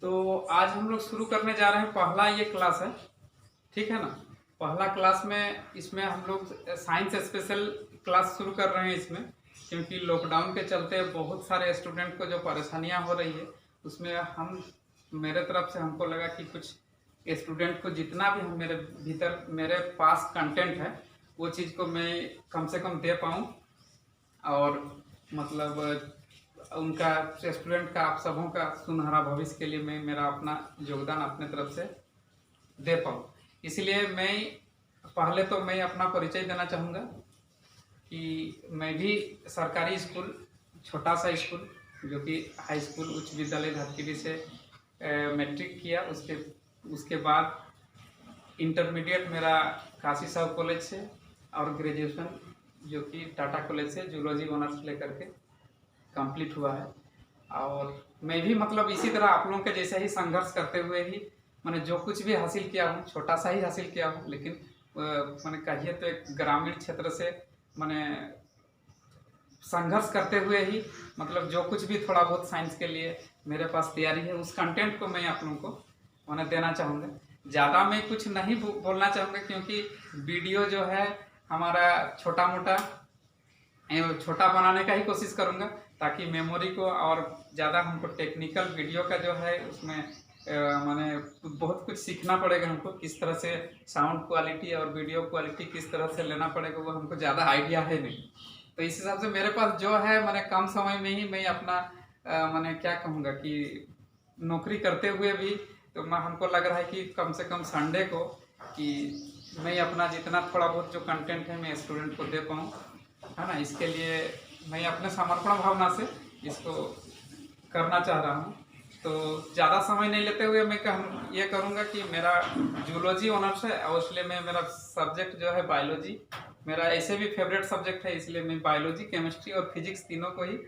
तो आज हम लोग शुरू करने जा रहे हैं, पहला ये क्लास है, ठीक है ना। पहला क्लास में इसमें हम लोग साइंस स्पेशल क्लास शुरू कर रहे हैं इसमें, क्योंकि लॉकडाउन के चलते बहुत सारे स्टूडेंट को जो परेशानियां हो रही है उसमें हम मेरे तरफ से हमको लगा कि कुछ स्टूडेंट को जितना भी मेरे भीतर मेरे पास कंटेंट है वो चीज़ को मैं कम से कम दे पाऊँ, और मतलब उनका स्टूडेंट का आप सबों का सुनहरा भविष्य के लिए मैं मेरा अपना योगदान अपने तरफ से दे पाऊँ। इसलिए मैं पहले तो मैं अपना परिचय देना चाहूँगा कि मैं भी सरकारी स्कूल, छोटा सा स्कूल जो कि हाई स्कूल उच्च विद्यालय धरतीली से मैट्रिक किया, उसके बाद इंटरमीडिएट मेरा काशी साहू कॉलेज से, और ग्रेजुएशन जो कि टाटा कॉलेज से जूलॉजी ऑनर्स लेकर के कंप्लीट हुआ है। और मैं भी मतलब इसी तरह आप लोगों के जैसे ही संघर्ष करते हुए ही मैंने जो कुछ भी हासिल किया हूँ, छोटा सा ही हासिल किया हूँ, लेकिन मैंने कहिए तो एक ग्रामीण क्षेत्र से मैंने संघर्ष करते हुए ही मतलब जो कुछ भी थोड़ा बहुत साइंस के लिए मेरे पास तैयारी है उस कंटेंट को मैं आप लोगों को मैंने देना चाहूँगा। ज़्यादा मैं कुछ नहीं बोलना चाहूँगा, क्योंकि वीडियो जो है हमारा छोटा मोटा छोटा बनाने का ही कोशिश करूँगा, ताकि मेमोरी को, और ज़्यादा हमको टेक्निकल वीडियो का जो है उसमें माने बहुत कुछ सीखना पड़ेगा हमको, किस तरह से साउंड क्वालिटी और वीडियो क्वालिटी किस तरह से लेना पड़ेगा वो हमको ज़्यादा आइडिया है नहीं। तो इस हिसाब से मेरे पास जो है मैंने कम समय में ही मैं अपना मैंने क्या कहूँगा कि नौकरी करते हुए भी तो मैं हमको लग रहा है कि कम से कम संडे को कि मैं अपना जितना थोड़ा बहुत जो कंटेंट है मैं स्टूडेंट को दे पाऊँ, है ना। इसके लिए मैं अपने समर्पण भावना से इसको करना चाह रहा हूँ। तो ज़्यादा समय नहीं लेते हुए मैं ये करूँगा कि मेरा जूलॉजी ऑनर्स है और इसलिए मैं मेरा सब्जेक्ट जो है बायोलॉजी मेरा ऐसे भी फेवरेट सब्जेक्ट है, इसलिए मैं बायोलॉजी, केमिस्ट्री और फिजिक्स तीनों को ही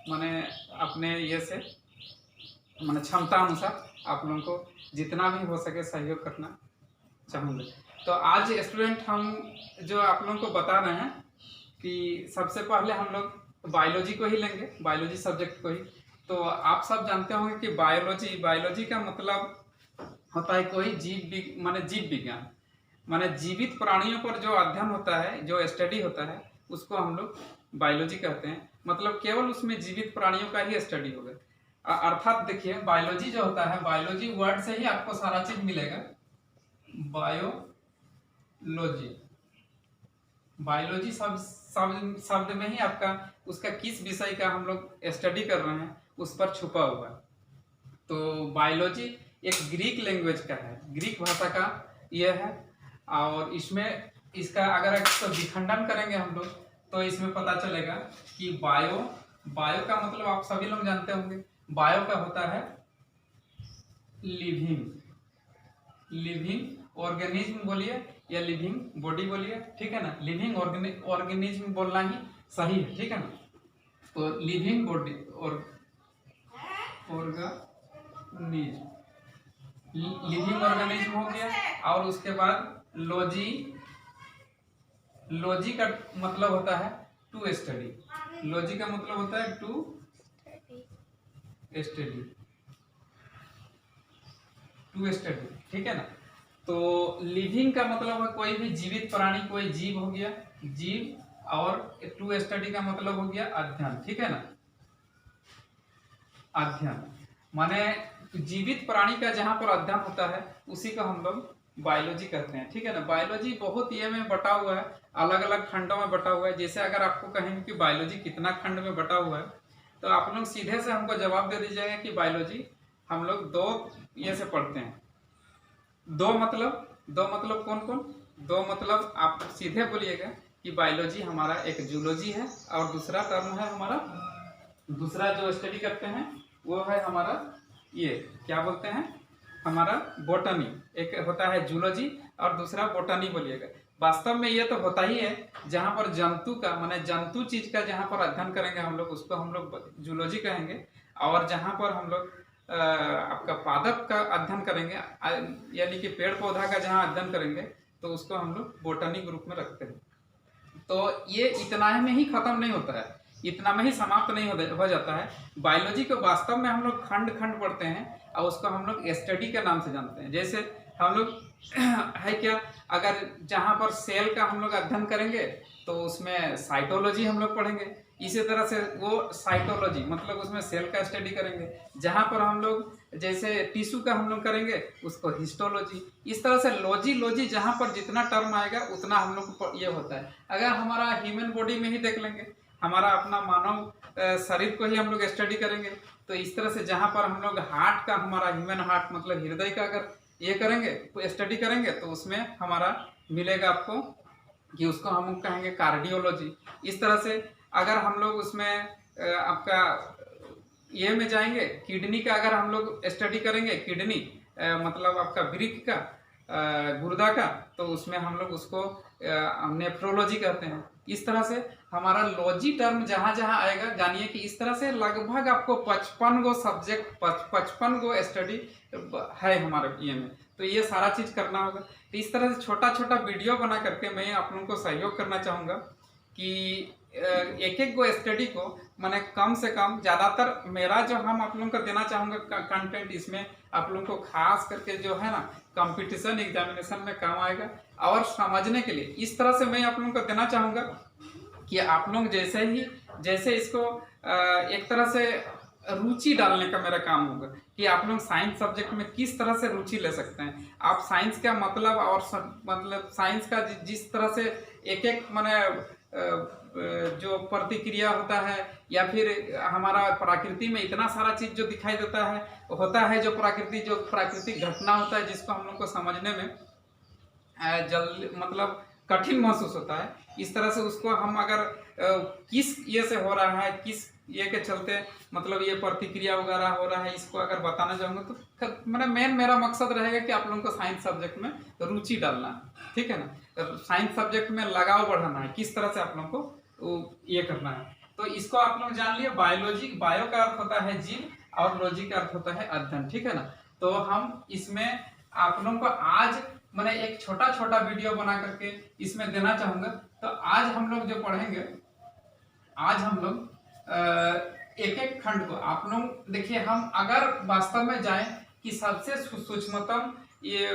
मैंने अपने ये से मैंने क्षमता अनुसार आप लोगों को जितना भी हो सके सहयोग करना चाहूँगा। तो आज स्टूडेंट हम जो आप लोगों को बता रहे हैं कि सबसे पहले हम लोग बायोलॉजी को ही लेंगे, बायोलॉजी सब्जेक्ट को ही। तो आप सब जानते होंगे कि बायोलॉजी का मतलब होता है कोई माने जीव विज्ञान, माने जीवित प्राणियों पर जो अध्ययन होता है, जो स्टडी होता है उसको हम लोग बायोलॉजी कहते हैं। मतलब केवल उसमें जीवित प्राणियों का ही स्टडी होगा। अर्थात देखिए बायोलॉजी जो होता है, बायोलॉजी वर्ड से ही आपको सारा चीज मिलेगा। बायोलॉजी शब्द में ही आपका उसका किस विषय का हम लोग स्टडी कर रहे हैं उस पर छुपा हुआ है। तो बायोलॉजी एक ग्रीक लैंग्वेज का है, ग्रीक भाषा का यह है। और इसमें इसका अगर इसको विखंडन करेंगे हम लोग तो इसमें पता चलेगा कि बायो का मतलब आप सभी लोग जानते होंगे, बायो का होता है लिविंग ऑर्गेनिज्म बोलिए या लिविंग बॉडी बोलिए, ठीक है ना। लिविंग ऑर्गेनिज्म बोलना ही सही है, ठीक है ना। तो लिविंग बॉडी और लिविंग ऑर्गेनिज्म हो गया। और उसके बाद लॉजी का मतलब होता है टू स्टडी। लॉजी का मतलब होता है टू स्टडी, ठीक है ना। तो लिविंग का मतलब है कोई भी जीवित प्राणी, कोई जीव हो गया जीव, और टू स्टडी का मतलब हो गया अध्ययन, ठीक है ना। अध्ययन माने जीवित प्राणी का जहां पर अध्ययन होता है उसी को हम लोग बायोलॉजी कहते हैं, ठीक है ना। बायोलॉजी बहुत ये में बटा हुआ है, अलग अलग खंडों में बटा हुआ है। जैसे अगर आपको कहेंगे कि बायोलॉजी कितना खंड में बटा हुआ है तो आप लोग सीधे से हमको जवाब दे दीजिएगा कि बायोलॉजी हम लोग दो ये से पढ़ते हैं। दो मतलब कौन कौन? दो मतलब आप सीधे बोलिएगा कि बायोलॉजी हमारा एक जूलॉजी है और दूसरा टर्म है हमारा, दूसरा जो स्टडी करते हैं वो है हमारा ये क्या बोलते हैं हमारा बोटनी। एक होता है जूलॉजी और दूसरा बोटनी बोलिएगा। वास्तव में ये तो होता ही है, जहाँ पर जंतु का माने जंतु चीज का जहाँ पर अध्ययन करेंगे हम लोग उसको हम लोग जूलॉजी कहेंगे, और जहाँ पर हम लोग आपका पादप का अध्ययन करेंगे यानी कि पेड़ पौधा का जहाँ अध्ययन करेंगे तो उसको हम लोग बोटनी ग्रुप में रखते हैं। तो ये इतना में ही खत्म नहीं होता है, इतना में ही समाप्त नहीं हो जाता है। बायोलॉजी को वास्तव में हम लोग खंड खंड पढ़ते हैं और उसको हम लोग स्टडी के नाम से जानते हैं। जैसे हम लोग है क्या, अगर जहाँ पर सेल का हम लोग अध्ययन करेंगे तो उसमें साइटोलॉजी हम लोग पढ़ेंगे। इसी तरह से वो साइटोलॉजी मतलब उसमें सेल का स्टडी करेंगे। जहाँ पर हम लोग जैसे टिश्यू का हम लोग करेंगे उसको हिस्टोलॉजी। इस तरह से लॉजी जहाँ पर जितना टर्म आएगा उतना हम लोग को ये होता है। अगर हमारा ह्यूमन बॉडी में ही देख लेंगे, हमारा अपना मानव शरीर को ही हम लोग स्टडी करेंगे तो इस तरह से जहाँ पर हम लोग हार्ट का, हमारा ह्यूमन हार्ट मतलब हृदय का अगर ये करेंगे स्टडी करेंगे तो उसमें हमारा मिलेगा आपको कि उसको हम कहेंगे कार्डियोलॉजी। इस तरह से अगर हम लोग उसमें आपका ये में जाएंगे, किडनी का अगर हम लोग स्टडी करेंगे, किडनी मतलब आपका वृक्क का, गुर्दा का, तो उसमें हम लोग उसको नेफ्रोलॉजी कहते हैं। इस तरह से हमारा लॉजी टर्म जहाँ जहाँ आएगा जानिए कि इस तरह से लगभग आपको 55 गो सब्जेक्ट 55 गो स्टडी है हमारे ये में। तो ये सारा चीज़ करना होगा। तो इस तरह से छोटा छोटा वीडियो बना करके मैं आप लोगों को सहयोग करना चाहूँगा कि एक एक गो स्टडी को मैंने कम से कम, ज़्यादातर मेरा जो हम आप लोगों को देना चाहूँगा कंटेंट, इसमें आप लोगों को खास करके जो है ना कंपटीशन एग्जामिनेशन में काम आएगा और समझने के लिए इस तरह से मैं आप लोगों को देना चाहूँगा कि आप लोग जैसे इसको एक तरह से रुचि डालने का मेरा काम होगा कि आप लोग साइंस सब्जेक्ट में किस तरह से रुचि ले सकते हैं। आप साइंस का मतलब और मतलब साइंस का जिस तरह से एक एक माने जो प्रतिक्रिया होता है या फिर हमारा प्रकृति में इतना सारा चीज़ जो दिखाई देता है जो प्राकृतिक घटना होता है जिसको हम लोग को समझने में मतलब कठिन महसूस होता है। इस तरह से उसको हम अगर किस ये से हो रहा है, किस ये के चलते मतलब ये प्रतिक्रिया वगैरह हो रहा है, इसको अगर बताना चाहूँगा तो मैंने मेरा मकसद रहेगा कि आप लोगों को साइंस सब्जेक्ट में रुचि डालना है, ठीक है ना। साइंस सब्जेक्ट में लगाव बढ़ाना है, किस तरह से आप लोगों को ये करना है। तो इसको आप लोग जान लिए। बायोलॉजी, बायो का अर्थ होता है जीव और लॉजी का अर्थ होता है अध्ययन, ठीक है ना। तो हम इसमें आप लोगों को आज मैंने एक छोटा छोटा वीडियो बना करके इसमें देना चाहूँगा। तो आज हम लोग जो पढ़ेंगे, आज हम लोग एक एक खंड को आप लोग देखिए, हम अगर वास्तव में जाएं कि सबसे सूक्ष्मतम ये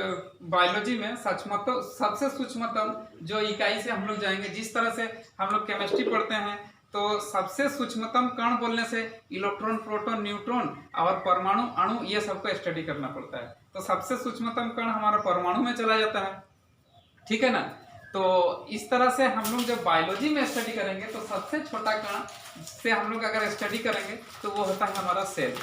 बायोलॉजी में सबसे सूक्ष्मतम जो इकाई से हम लोग जाएंगे, जिस तरह से हम लोग केमिस्ट्री पढ़ते हैं तो सबसे सूक्ष्मतम कण बोलने से इलेक्ट्रॉन, प्रोटॉन, न्यूट्रॉन और परमाणु, अणु, ये सबको स्टडी करना पड़ता है। तो सबसे सूक्ष्मतम कण हमारा परमाणु में चला जाता है, ठीक है ना। तो इस तरह से हम लोग जब बायोलॉजी में स्टडी करेंगे तो सबसे छोटा कण से हम लोग अगर स्टडी करेंगे तो वो होता है हमारा सेल,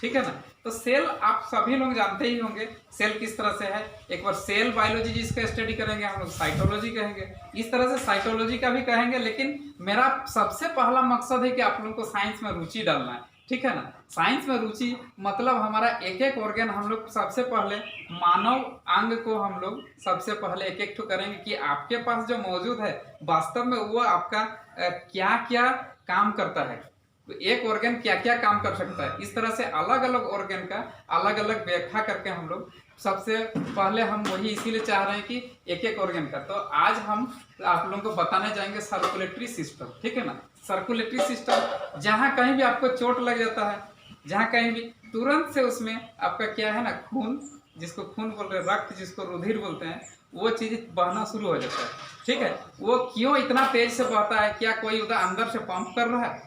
ठीक है ना। तो सेल आप सभी लोग जानते ही होंगे सेल किस तरह से है। एक बार सेल बायोलॉजी जिसका स्टडी करेंगे हम लोग साइटोलॉजी कहेंगे, इस तरह से साइटोलॉजी का भी कहेंगे। लेकिन मेरा सबसे पहला मकसद है कि आप लोगों को साइंस में रुचि डालना है, ठीक है ना। साइंस में रुचि मतलब हमारा एक एक ऑर्गन हम लोग सबसे पहले मानव अंग को हम लोग सबसे पहले एक एक तो करेंगे कि आपके पास जो मौजूद है वास्तव में वो आपका क्या क्या काम करता है, एक ऑर्गन क्या क्या काम कर सकता है। इस तरह से अलग अलग ऑर्गन का अलग अलग व्याख्या करके हम लोग सबसे पहले हम वही इसीलिए चाह रहे हैं कि एक एक ऑर्गन का। तो आज हम आप लोगों को बताने जाएंगे सर्कुलेटरी सिस्टम, ठीक है ना। सर्कुलेटरी सिस्टम, जहाँ कहीं भी आपको चोट लग जाता है, जहाँ कहीं भी तुरंत से उसमें आपका क्या है ना, खून, जिसको खून बोल रहे हैं, रक्त जिसको रुधिर बोलते हैं, वो चीज़ बहना शुरू हो जाता है, ठीक है। वो क्यों इतना तेज से बहता है? क्या कोई उधर अंदर से पंप कर रहा है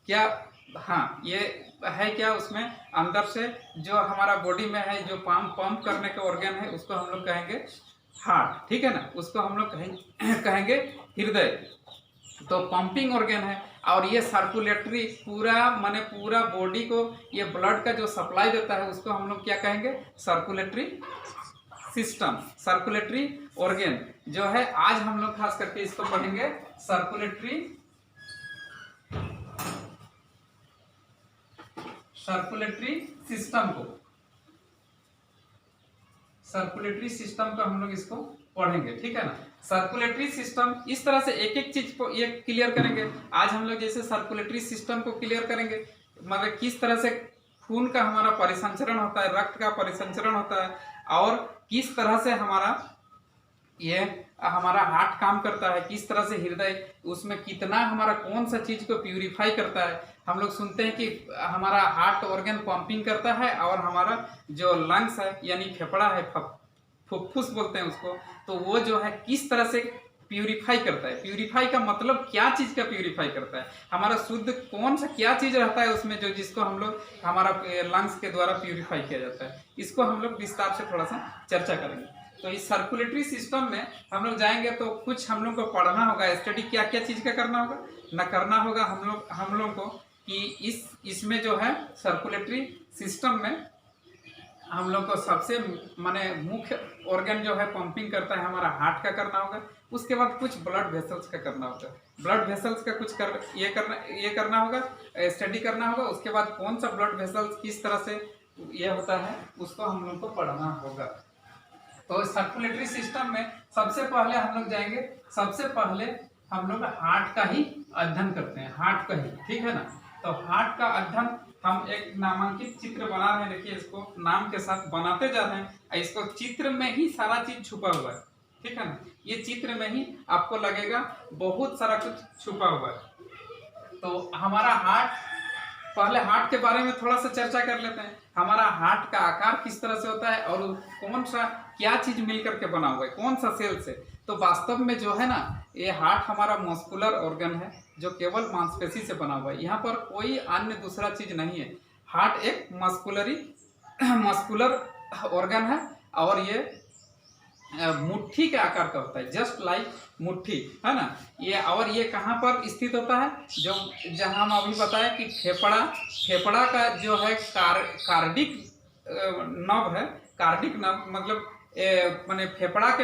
क्या? हाँ, ये है क्या, उसमें अंदर से जो हमारा बॉडी में है जो पंप करने का ऑर्गन है उसको हम लोग कहेंगे हार्ट, ठीक है ना। उसको हम लोग कहेंगे हृदय। तो पंपिंग ऑर्गन है और ये सर्कुलेटरी पूरा बॉडी को ये ब्लड का जो सप्लाई देता है उसको हम लोग क्या कहेंगे? सर्कुलेटरी सिस्टम, सर्कुलेटरी ऑर्गन जो है। आज हम लोग खास करके इसको पढ़ेंगे सर्कुलेटरी सिस्टम को। सर्कुलेटरी सिस्टम को हम लोग इसको पढ़ेंगे, ठीक है ना। सर्कुलेटरी सिस्टम इस तरह से एक एक चीज को ये क्लियर करेंगे। आज हम लोग जैसे सर्कुलेटरी सिस्टम को क्लियर करेंगे, मतलब किस तरह से खून का हमारा परिसंचरण होता है, रक्त का परिसंचरण होता है और किस तरह से हमारा ये हमारा हार्ट काम करता है, किस तरह से हृदय उसमें कितना हमारा कौन सा चीज को प्यूरिफाई करता है। हम लोग सुनते हैं कि हमारा हार्ट ऑर्गन पंपिंग करता है और हमारा जो लंग्स है यानी फेफड़ा है, फुफ्फुस बोलते हैं उसको, तो वो जो है किस तरह से प्यूरिफाई करता है। प्यूरिफाई का मतलब क्या चीज का प्यूरिफाई करता है, हमारा शुद्ध कौन सा क्या चीज रहता है उसमें जो जिसको हम लोग हमारा लंग्स के द्वारा प्यूरिफाई किया जाता है। इसको हम लोग विस्तार से थोड़ा सा चर्चा करेंगे। तो इस सर्कुलेटरी सिस्टम में हम लोग जाएंगे तो कुछ हम लोग को पढ़ना होगा, स्टडी क्या क्या चीज का करना होगा न करना होगा हम लोग को, कि इसमें जो है सर्कुलेटरी सिस्टम में हम लोग को सबसे माने मुख्य ऑर्गन जो है पंपिंग करता है हमारा हार्ट का करना होगा। उसके बाद कुछ ब्लड वेसल्स का करना होगा, ब्लड वेसल्स का कुछ ये करना होगा, स्टडी करना होगा। उसके बाद कौन सा ब्लड वेसल्स किस तरह से ये होता है उसको हम लोग को पढ़ना होगा। तो सर्कुलेटरी सिस्टम में सबसे पहले हम लोग जाएंगे, सबसे पहले हम लोग हार्ट का ही अध्ययन करते हैं, हार्ट का ही, ठीक है ना। तो हार्ट का अध्ययन हम एक नामांकित चित्र बना रहे हैं, देखिए इसको नाम के साथ बनाते जा रहे हैं। इसको चित्र में ही सारा चीज छुपा हुआ है, ठीक है ना। ये चित्र में ही आपको लगेगा बहुत सारा कुछ छुपा हुआ है। तो हमारा हार्ट, पहले हार्ट के बारे में थोड़ा सा चर्चा कर लेते हैं। हमारा हार्ट का आकार किस तरह से होता है और कौन सा क्या चीज मिलकर के बना हुआ है, कौन सा सेल से। तो वास्तव में जो है ना, ये हार्ट हमारा मस्कुलर ऑर्गन है जो केवल मांसपेशी से बना हुआ है, यहाँ पर कोई अन्य दूसरा चीज नहीं है। हार्ट एक मस्कुलर ऑर्गन है और ये मुट्ठी के आकार का होता है, जस्ट लाइक मुट्ठी, है ना ये। और ये कहाँ पर स्थित होता है, जो जहाँ हम अभी बताया कि फेफड़ा का जो है कार्डिक नर्व है। कार्डिक नर्व मतलब माने फेफड़ा के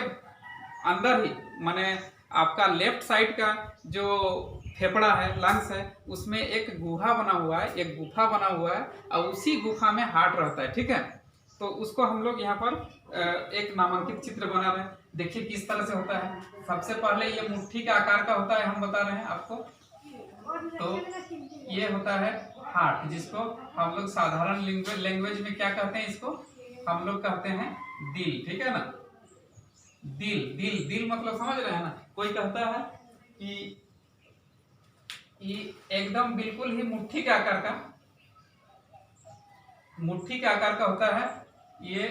अंदर ही, माने आपका लेफ्ट साइड का जो फेफड़ा है, लंग्स है, उसमें एक गुहा बना हुआ है, एक गुफा बना हुआ है और उसी गुफा में हार्ट रहता है, ठीक है। तो उसको हम लोग यहाँ पर एक नामांकित चित्र बना रहे हैं, देखिए किस तरह से होता है। सबसे पहले ये मुट्ठी के आकार का होता है, हम बता रहे हैं आपको। तो ये होता है हार्ट, जिसको हम लोग साधारण लैंग्वेज में क्या कहते हैं, इसको हम लोग कहते हैं दिल, ठीक है ना। दिल मतलब समझ रहे हैं ना। कोई कहता है कि एकदम बिल्कुल ही मुट्ठी के आकार का होता है। ये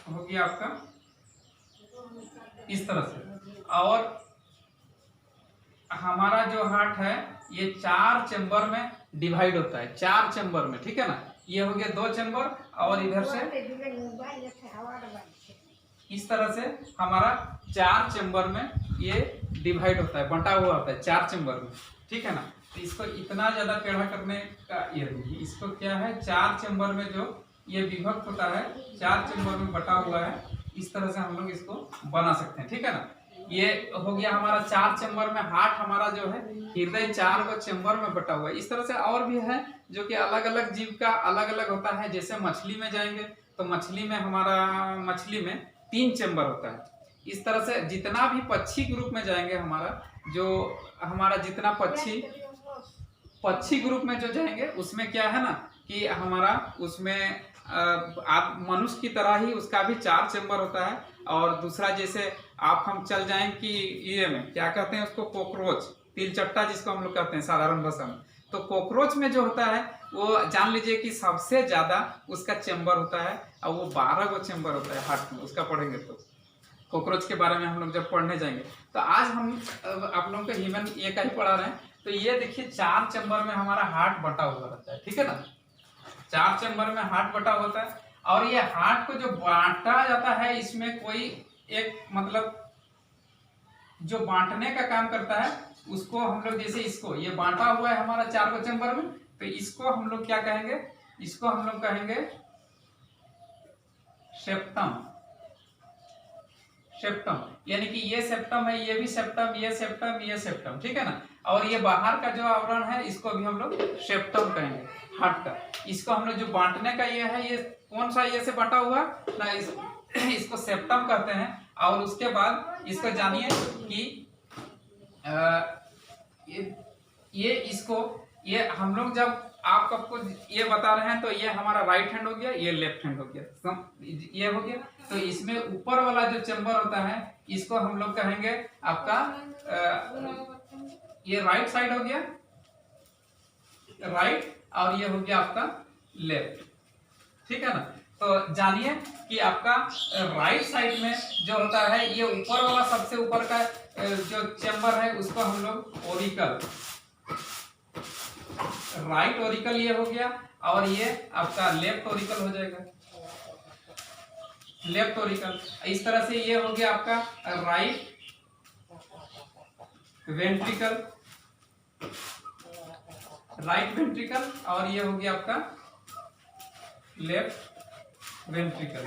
हो गया आपका इस तरह से। और हमारा जो हार्ट है ये 4 चेंबर में डिवाइड होता है, 4 चेंबर में, ठीक है ना। ये हो गया 2 चेंबर और इधर से इस तरह से हमारा 4 चेंबर में ये डिवाइड होता है, बंटा हुआ होता है 4 चेंबर में, ठीक है ना। तो इसको इतना ज्यादा टेढ़ा करने का ये नहीं, इसको क्या है 4 चेंबर में जो ये विभक्त होता है, 4 चेंबर में बटा हुआ है, इस तरह से हम लोग इसको बना सकते हैं, ठीक है ना। ये हो गया हमारा 4 चेंबर में हार्ट हमारा जो है, हृदय 4 को चेंबर में बटा हुआ है। इस तरह से और भी है जो कि अलग अलग जीव का अलग अलग होता है। जैसे मछली में जाएंगे तो मछली में 3 चेंबर होता है। इस तरह से जितना भी पक्षी ग्रुप में जाएंगे, हमारा जितना पक्षी ग्रुप में जो जाएंगे उसमें क्या है ना कि हमारा उसमें आप मनुष्य की तरह ही उसका भी 4 चेंबर होता है। और दूसरा जैसे हम चल जाएं कि ये में क्या कहते हैं उसको, कॉकरोच, तिलचट्टा जिसको हम लोग कहते हैं साधारण भाषा में। तो कॉकरोच में जो होता है वो जान लीजिए कि सबसे ज्यादा उसका चेंबर होता है और वो 12 गो चेंबर होता है हार्ट में, उसका पढ़ेंगे तो कॉकरोच के बारे में हम लोग जब पढ़ने जाएंगे। तो आज हम आप लोगों को ह्यूमन ये का ही पढ़ा रहे हैं। तो ये देखिए 4 चेंबर में हमारा हार्ट बटा हुआ रहता है, ठीक है ना। 4 चेंबर में हार्ट बटा होता है। और ये हार्ट को जो बांटा जाता है, इसमें कोई एक मतलब जो बांटने का काम करता है उसको हम लोग, जैसे इसको ये बांटा हुआ है हमारा 4 को चेंबर में, तो इसको हम लोग क्या कहेंगे, इसको हम लोग कहेंगे सेप्टम। यानी कि ये सेप्टम है, ये भी सेप्टम, ये सेप्टम, ये सेप्टम, ठीक है ना। और ये बाहर का जो आवरण है इसको भी हम लोग सेप्टम कहेंगे हार्ट का। इसको हम लोग जो बांटने का ये है, ये कौन सा ये से बांटा हुआ ना, इसको सेप्टम कहते हैं। और उसके बाद इसको जानिए कि ये हम लोग जब आप आपको ये बता रहे हैं तो ये हमारा राइट हैंड हो गया, ये लेफ्ट हैंड हो गया, ये हो गया। तो इसमें ऊपर वाला जो चैम्बर होता है इसको हम लोग कहेंगे आपका ये राइट साइड हो गया, राइट, और ये हो गया आपका लेफ्ट, ठीक है ना। तो जानिए कि आपका राइट साइड में जो होता है ये ऊपर वाला सबसे ऊपर का जो चैम्बर है उसको हम लोग ओरिकल, राइट ओरिकल ये हो गया, और ये आपका लेफ्ट ओरिकल हो जाएगा, लेफ्ट ओरिकल। इस तरह से ये हो गया आपका राइट वेंट्रिकल, राइट वेंट्रिकल, और ये हो गया आपका लेफ्ट वेंट्रिकल।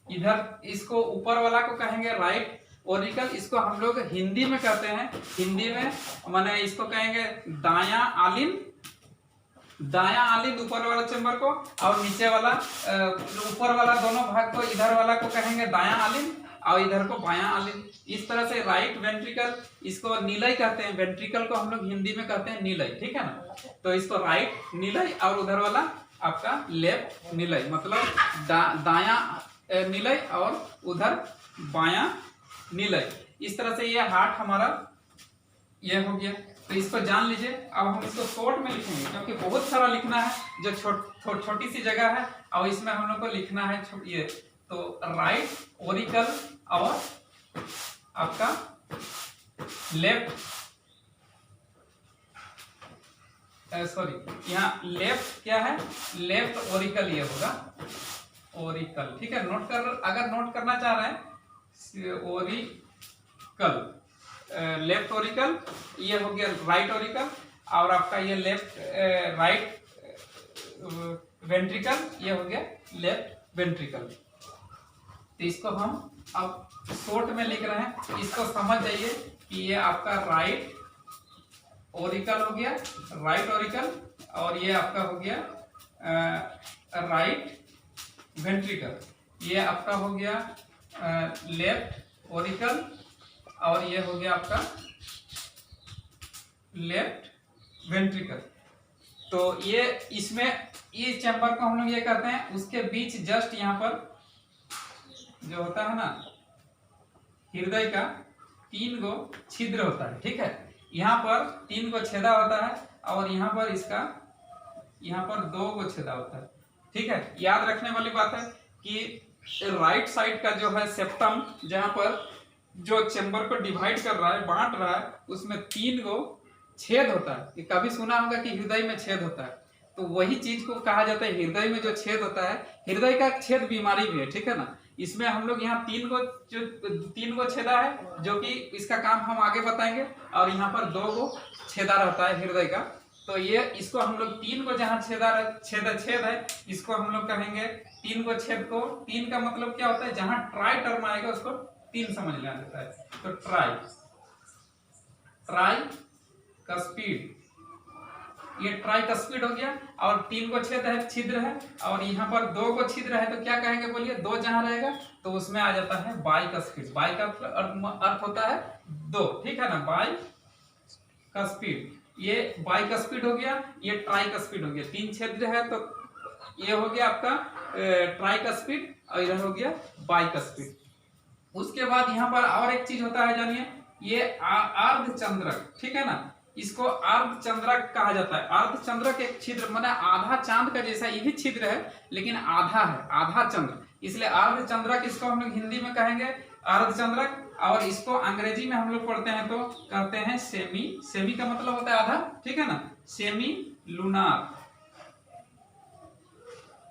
इधर इसको ऊपर वाला को कहेंगे राइट ओरिकल, इसको हम लोग हिंदी में कहते हैं, हिंदी में माने इसको कहेंगे दायां आलिन, दायां आलिन ऊपर वाला चैम्बर को, और नीचे वाला ऊपर वाला दोनों भाग को, इधर वाला को कहेंगे दायां आलिन और इधर को बायां आलिन। इस तरह से राइट वेंट्रिकल, इसको नीलय कहते हैं, वेंट्रिकल को हम लोग हिंदी में कहते हैं नीलय, ठीक है ना। तो इसको राइट नीलय और उधर वाला आपका लेफ्ट नीलय, मतलब दायां नीलय और उधर बायां नीलय। इस तरह से ये हार्ट हमारा ये हो गया। तो इसको जान लीजिए। अब हम इसको शॉर्ट में लिखेंगे क्योंकि बहुत सारा लिखना है, जो छोटी सी जगह है और इसमें हम लोग को लिखना है ये। तो राइट ओरिकल और आपका लेफ्ट, सॉरी यहाँ लेफ्ट क्या है, लेफ्ट ओरिकल ये होगा, ओरिकल, ठीक है। नोट कर, अगर नोट करना चाह रहे हैं ओरिकल, लेफ्ट ओरिकल ये हो गया राइट ओरिकल, और आपका ये लेफ्ट राइट वेंट्रिकल ये हो गया लेफ्ट वेंट्रिकल। तो इसको हम अब शॉर्ट में लिख रहे हैं, इसको समझ जाइए कि ये आपका राइट ओरिकल हो गया, राइट ओरिकल, और ये आपका हो गया राइट वेंट्रिकल, ये आपका हो गया लेफ्ट ओरिकल, और ये हो गया आपका लेफ्ट वेंट्रिकल। तो ये इसमें इस चैम्बर को हम लोग ये करते हैं, उसके बीच जस्ट यहाँ पर जो होता है ना हृदय का 3 गो छिद्र होता है, ठीक है। यहाँ पर 3 गो छेदा होता है और यहाँ पर इसका यहाँ पर 2 गो छेदा होता है, ठीक है। याद रखने वाली बात है कि राइट साइड का जो है सेप्टम, जहाँ पर जो चैम्बर को डिवाइड कर रहा है, बांट रहा है, उसमें 3 गो छेद होता है। ये कभी सुना होगा कि हृदय में छेद होता है, तो वही चीज को कहा जाता है हृदय में जो छेद होता है। हृदय का छेद बीमारी भी है, ठीक है ना। इसमें हम लोग यहाँ 3 गो छेदा है, जो कि इसका काम हम आगे बताएंगे, और यहाँ पर 2 गो छेदा रहता है हृदय का। तो ये इसको हम लोग 3 गो जहाँ छेद है, इसको हम लोग कहेंगे 3 गो छेद को, 3 का मतलब क्या होता है, जहां ट्राई टर्म आएगा उसको 3 समझ लेना रहता है। तो ट्राई का स्पीड, ये ट्राई का स्पीड हो गया, और 3 गो छेद है, छिद्र है, और यहाँ पर 2 गो छिद्र है, तो क्या कहेंगे बोलिए, 2 जहां रहेगा तो उसमें आ जाता है बाई का स्पीड। बाई का अर्थ होता है 2, ठीक है ना, बाई का स्पीड। ये बाई का स्पीड हो गया, ये ट्राई का स्पीड हो गया। 3 छिद्र है तो ये हो गया आपका ट्राई का स्पीड, और इधर हो गया बाई का स्पीड। उसके बाद यहाँ पर और एक चीज होता है, जानिए, ये अर्धचंद्रक, ठीक है ना। इसको अर्धचंद्रक कहा जाता है। अर्धचंद्रक एक छिद्र माने आधा चांद का जैसा ये भी छिद्र है, लेकिन आधा है, आधा चंद्र, इसलिए अर्धचंद्रक इसको हम लोग हिंदी में कहेंगे अर्धचंद्रक। और इसको अंग्रेजी में हम लोग पढ़ते हैं तो कहते हैं सेमी। सेमी का मतलब होता है आधा, ठीक है ना। Semi lunar,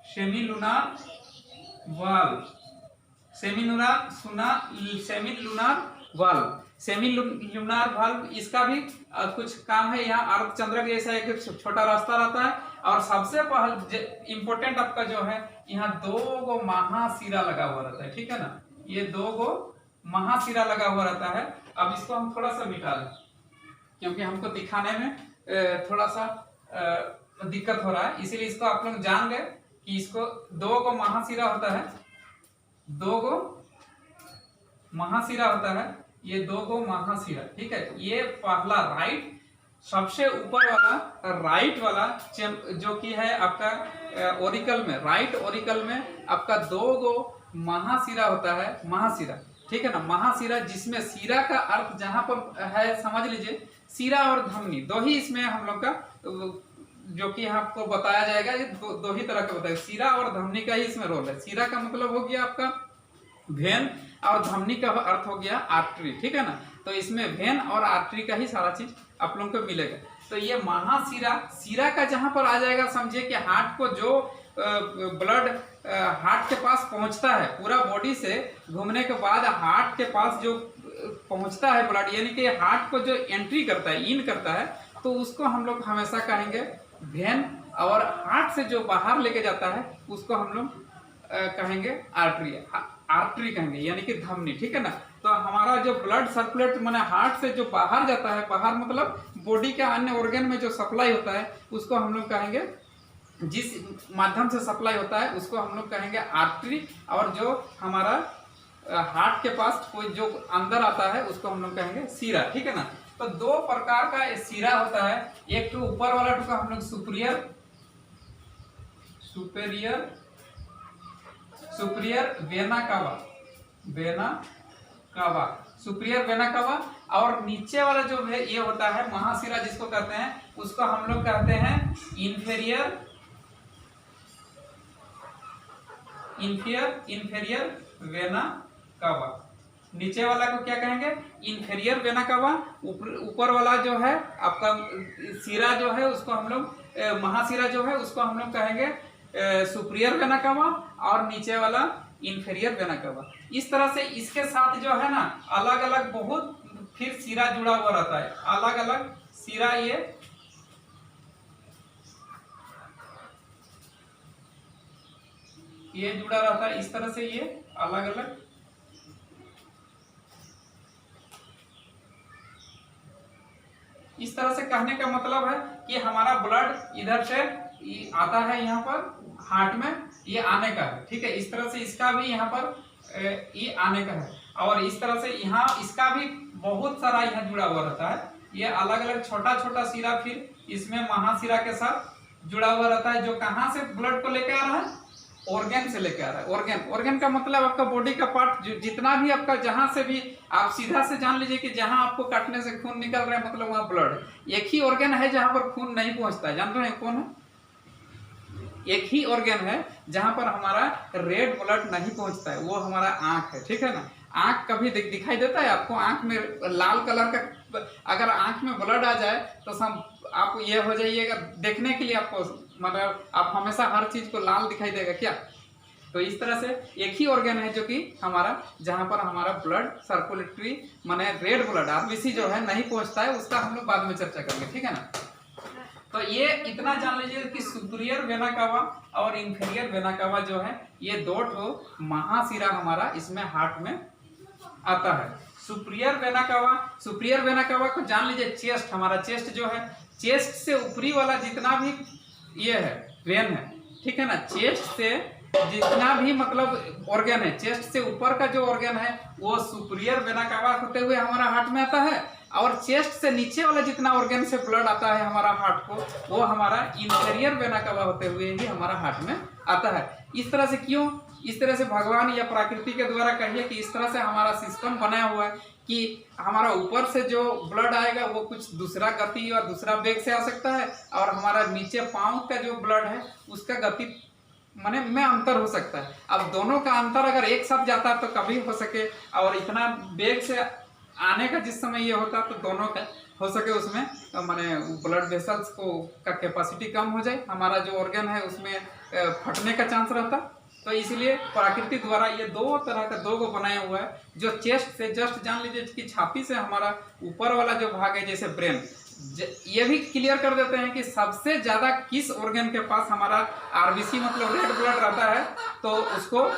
semi lunar valve, semi lunar valve, semi lunar valve, इसका भी कुछ काम है। यहाँ अर्धचंद्रक जैसा एक छोटा रास्ता रहता है, और सबसे पहले इंपोर्टेंट आपका जो है, यहाँ 2 गो महाशिरा लगा हुआ रहता है, ठीक है ना। ये 2 गो महाशिरा लगा हुआ रहता है। अब इसको हम थोड़ा सा मिटा लें, क्योंकि हमको दिखाने में थोड़ा सा दिक्कत हो रहा है, इसीलिए इसको आप लोग जान गए कि इसको 2 गो महाशिरा होता है, 2 गो महाशिरा होता है, ये 2 गो महाशिरा, ठीक है। ये पहला राइट सबसे ऊपर वाला राइट वाला जो कि है आपका ओरिकल में, राइट ओरिकल में आपका 2 गो महाशिरा होता है, महाशिरा, ठीक है ना। महाशिरा जिसमें शिरा का अर्थ जहां पर है समझ लीजिए, शिरा और धमनी दो ही इसमें हम लोग का जो कि आपको बताया जाएगा, ये दो ही तरह का बताएगा। शिरा और धमनी का ही इसमें रोल है। शिरा का मतलब हो गया आपका वेन और धमनी का अर्थ हो गया आर्टरी, ठीक है ना। तो इसमें वेन और आर्टरी का ही सारा चीज आप लोगों को मिलेगा। तो ये महाशिरा, शिरा का जहां पर आ जाएगा, समझिए कि हार्ट को जो ब्लड हार्ट के पास पहुंचता है, पूरा बॉडी से घूमने के बाद हार्ट के पास जो पहुंचता है ब्लड, यानी कि हार्ट को जो एंट्री करता है, इन करता है, तो उसको हम लोग हमेशा कहेंगे वेन, और हार्ट से जो बाहर लेके जाता है उसको हम लोग कहेंगे आर्टरी, आर्टरी कहेंगे, यानी कि धमनी, ठीक है ना। तो हमारा जो ब्लड सर्कुलेट माने हार्ट से जो बाहर जाता है, बाहर मतलब बॉडी के अन्य ऑर्गन में जो सप्लाई होता है उसको हम लोग कहेंगे, जिस माध्यम से सप्लाई होता है उसको हम लोग कहेंगे आर्टरी, और जो हमारा हार्ट के पास कोई जो अंदर आता है उसको हम लोग कहेंगे शिरा, ठीक है ना। तो 2 प्रकार का शिरा होता है, एक तो ऊपर वाला टुका हम लोग superior vena cava, superior vena cava, और नीचे वाला जो है ये होता है महाशिरा जिसको कहते हैं, उसको हम लोग कहते हैं इंफेरियर वेना कावा। नीचे वाला को क्या कहेंगे, इंफेरियर वेना कावा। ऊपर वाला जो है आपका शिरा जो है उसको हम लोग महाशिरा जो है उसको हम लोग कहेंगे सुपीरियर वेना कावा, और नीचे वाला इंफेरियर वेना कावा। इस तरह से इसके साथ जो है ना अलग अलग बहुत फिर शिरा जुड़ा हुआ रहता है, अलग अलग शिरा ये जुड़ा रहता है। इस तरह से ये अलग अलग इस तरह से कहने का मतलब है कि हमारा ब्लड इधर से आता है यहाँ पर हार्ट में, ये आने का है, ठीक है। इस तरह से इसका भी यहाँ पर ये आने का है, और इस तरह से यहाँ इसका भी बहुत सारा यहाँ जुड़ा हुआ रहता है। ये अलग अलग छोटा छोटा शिरा फिर इसमें महाशिरा के साथ जुड़ा हुआ रहता है, जो कहाँ से ब्लड को लेके आ रहा है, ऑर्गन से लेके आ रहा है। ऑर्गन का मतलब आपका बॉडी का पार्ट जितना भी आपका, जहां से भी आप सीधा से जान लीजिए कि जहां आपको काटने से खून निकल रहा है मतलब वहां ब्लड। एक ही ऑर्गन है जहां पर खून नहीं पहुंचता है, जान रहे हैं कौन है? एक ही ऑर्गन है जहां पर हमारा रेड ब्लड नहीं पहुंचता है, वो हमारा आंख है, ठीक है ना। आंख कभी दिखाई देता है आपको? आंख में लाल कलर का अगर आंख में ब्लड आ जाए तो आप ये हो जाइएगा देखने के लिए, आपको मतलब आप हमेशा हर चीज को लाल दिखाई देगा क्या? तो इस तरह से एक ही ऑर्गन है जो कि हमारा, जहां पर हमारा ब्लड सर्कुलेटरी माने रेड ब्लड आरबीसी जो है नहीं पहुंचता है, उसका हम लोग बाद में चर्चा करेंगे, ठीक है ना। तो ये इतना जान लीजिए कि सुपीरियर वेना कावा और इंफीरियर वेना कावा जो है ये 2 ठो महाशिरा हमारा इसमें हार्ट में आता है। सुपीरियर वेना कावा को जान लीजिए चेस्ट, हमारा चेस्ट जो है, चेस्ट से ऊपरी वाला जितना भी ये है वेन है, ठीक है ना। चेस्ट से जितना भी मतलब ऑर्गन है, चेस्ट से ऊपर का जो ऑर्गन है वो सुपीरियर वेना कावा होते हुए हमारा हार्ट में आता है, और चेस्ट से नीचे वाला जितना ऑर्गन से ब्लड आता है हमारा हार्ट को, वो हमारा इंफीरियर वेना कावा होते हुए ही हमारा हार्ट में आता है। इस तरह से क्यों? इस तरह से भगवान या प्रकृति के द्वारा कहिए कि इस तरह से हमारा सिस्टम बनाया हुआ है कि हमारा ऊपर से जो ब्लड आएगा वो कुछ दूसरा गति और दूसरा वेग से आ सकता है, और हमारा नीचे पाँव का जो ब्लड है उसका गति माने में अंतर हो सकता है। अब दोनों का अंतर अगर एक साथ जाता है तो कभी हो सके, और इतना वेग से आने का जिस समय ये होता तो दोनों का हो सके उसमें माने ब्लड वेसल्स को का कैपेसिटी कम हो जाए, हमारा जो ऑर्गन है उसमें फटने का चांस रहता। तो इसलिए प्रकृति द्वारा ये 2 तरह का 2 को बनाया हुआ है, जो चेस्ट से जस्ट जान लीजिए कि छाती से हमारा ऊपर वाला जो भाग है जैसे ब्रेन, ये भी क्लियर कर देते हैं कि सबसे ज्यादा किस ऑर्गन के पास हमारा आरबीसी मतलब रेड ब्लड रहता है, तो उसको